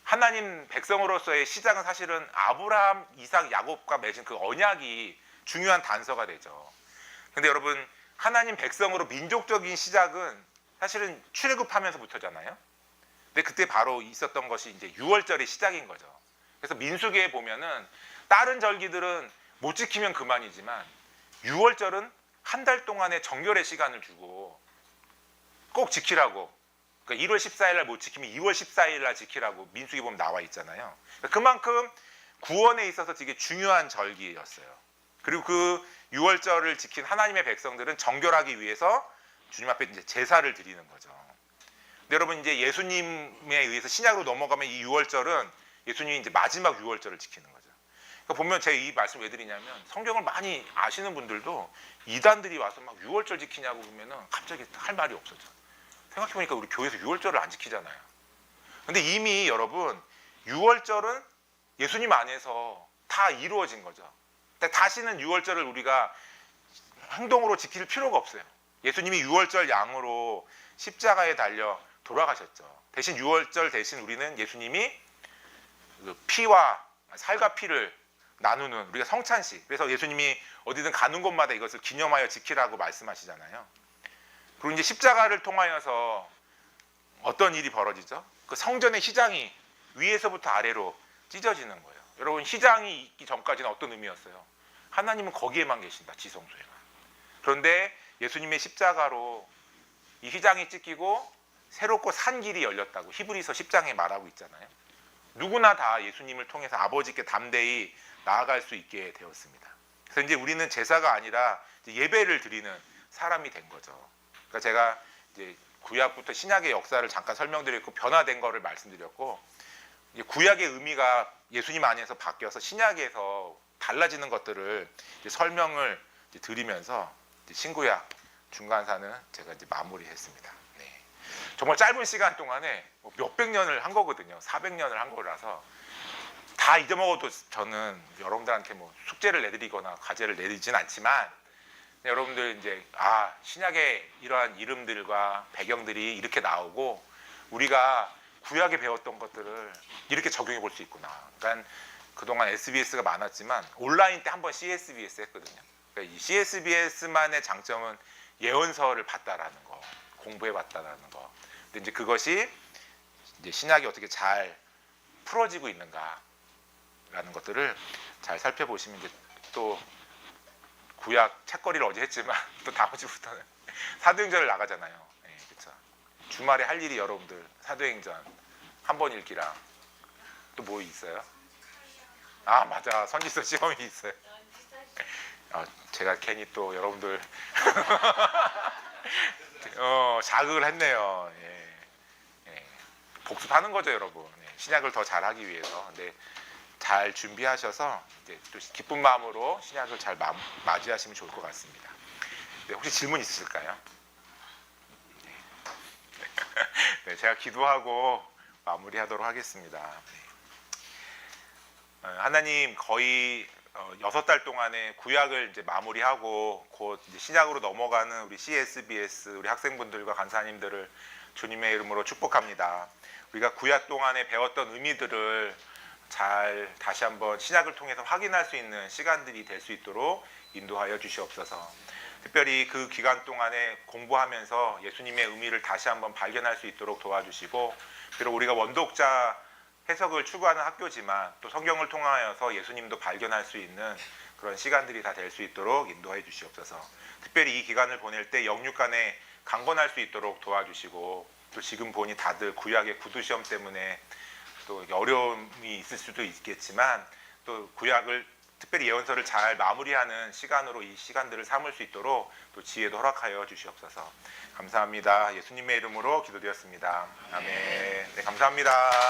[SPEAKER 1] 하나님 백성으로서의 시작은 사실은 아브라함, 이삭, 야곱과 맺은 그 언약이 중요한 단서가 되죠. 근데 여러분 하나님 백성으로 민족적인 시작은 사실은 출애굽하면서부터잖아요. 근데 그때 바로 있었던 것이 이제 유월절의 시작인 거죠. 그래서 민수기에 보면은 다른 절기들은 못 지키면 그만이지만 유월절은 한 달 동안의 정결의 시간을 주고 꼭 지키라고. 그러니까 1월 14일 날 못 지키면 2월 14일 날 지키라고 민수기 보면 나와 있잖아요. 그만큼 구원에 있어서 되게 중요한 절기였어요. 그리고 그 유월절을 지킨 하나님의 백성들은 정결하기 위해서 주님 앞에 이제 제사를 드리는 거죠. 근데 여러분 이제 예수님에 의해서 신약으로 넘어가면 이 유월절은 예수님이 이제 마지막 유월절을 지키는 거죠. 그러니까 보면 제가 이 말씀 왜 드리냐면 성경을 많이 아시는 분들도 이단들이 와서 막 유월절 지키냐고 그러면은 갑자기 할 말이 없어져. 생각해보니까 우리 교회에서 유월절을 안 지키잖아요. 근데 이미 여러분 유월절은 예수님 안에서 다 이루어진 거죠. 다시는 유월절을 우리가 행동으로 지킬 필요가 없어요. 예수님이 유월절 양으로 십자가에 달려 돌아가셨죠. 대신 유월절 대신 우리는 예수님이 그 피와 살과 피를 나누는 우리가 성찬식. 그래서 예수님이 어디든 가는 곳마다 이것을 기념하여 지키라고 말씀하시잖아요. 그리고 이제 십자가를 통하여서 어떤 일이 벌어지죠? 그 성전의 휘장이 위에서부터 아래로 찢어지는 거예요. 여러분 휘장이 있기 전까지는 어떤 의미였어요? 하나님은 거기에만 계신다, 지성소에만. 그런데 예수님의 십자가로 이 휘장이 찢기고 새롭고 산 길이 열렸다고 히브리서 10장에 말하고 있잖아요. 누구나 다 예수님을 통해서 아버지께 담대히 나아갈 수 있게 되었습니다. 그래서 이제 우리는 제사가 아니라 예배를 드리는 사람이 된 거죠. 그러니까 제가 이제 구약부터 신약의 역사를 잠깐 설명드렸고 변화된 거를 말씀드렸고, 이제 구약의 의미가 예수님 안에서 바뀌어서 신약에서 달라지는 것들을 이제 설명을 이제 드리면서 이제 신구약 중간사는 제가 이제 마무리했습니다. 네. 정말 짧은 시간 동안에 몇백 년을 한 거거든요. 400년을 한 거라서 다 잊어먹어도 저는 여러분들한테 뭐 숙제를 내드리거나 과제를 내드리진 않지만 여러분들 이제 신약의 이러한 이름들과 배경들이 이렇게 나오고 우리가 구약에 배웠던 것들을 이렇게 적용해 볼 수 있구나. 그러니까 그동안 SBS가 많았지만 온라인 때 한번 CSBS 했거든요. 그러니까 이 CSBS만의 장점은 예언서를 봤다라는 거, 공부해 봤다라는 거. 근데 이제 그것이 이제 신약이 어떻게 잘 풀어지고 있는가라는 것들을 잘 살펴보시면 이제 또 구약 책거리를 어제 했지만 또 다음 주부터는 사도행전을 나가잖아요. 네, 그렇죠. 주말에 할 일이 여러분들 사도행전 한 번 읽기랑 또 뭐 있어요? 맞아, 선지서 시험이 있어요. 제가 괜히 또 여러분들 자극을 했네요. 예. 예. 복습하는 거죠, 여러분. 예. 신약을 더 잘하기 위해서. 근데 잘 준비하셔서 이제 또 기쁜 마음으로 신약을 잘 맞이하시면 좋을 것 같습니다. 네, 혹시 질문 있으실까요? 네, 제가 기도하고 마무리하도록 하겠습니다. 네. 하나님 거의 6달 동안의 구약을 이제 마무리하고 곧 이제 신약으로 넘어가는 우리 CSBS 우리 학생분들과 간사님들을 주님의 이름으로 축복합니다. 우리가 구약 동안에 배웠던 의미들을 잘 다시 한번 신약을 통해서 확인할 수 있는 시간들이 될 수 있도록 인도하여 주시옵소서. 특별히 그 기간 동안에 공부하면서 예수님의 의미를 다시 한번 발견할 수 있도록 도와주시고, 비록 우리가 원독자 해석을 추구하는 학교지만 또 성경을 통하여서 예수님도 발견할 수 있는 그런 시간들이 다 될 수 있도록 인도해 주시옵소서. 특별히 이 기간을 보낼 때 영육간에 강건할 수 있도록 도와주시고, 또 지금 보니 다들 구약의 구두시험 때문에 또 어려움이 있을 수도 있겠지만 또 구약을 특별히 예언서를 잘 마무리하는 시간으로 이 시간들을 삼을 수 있도록 또 지혜도 허락하여 주시옵소서. 감사합니다. 예수님의 이름으로 기도드렸습니다. 아멘. 네, 감사합니다.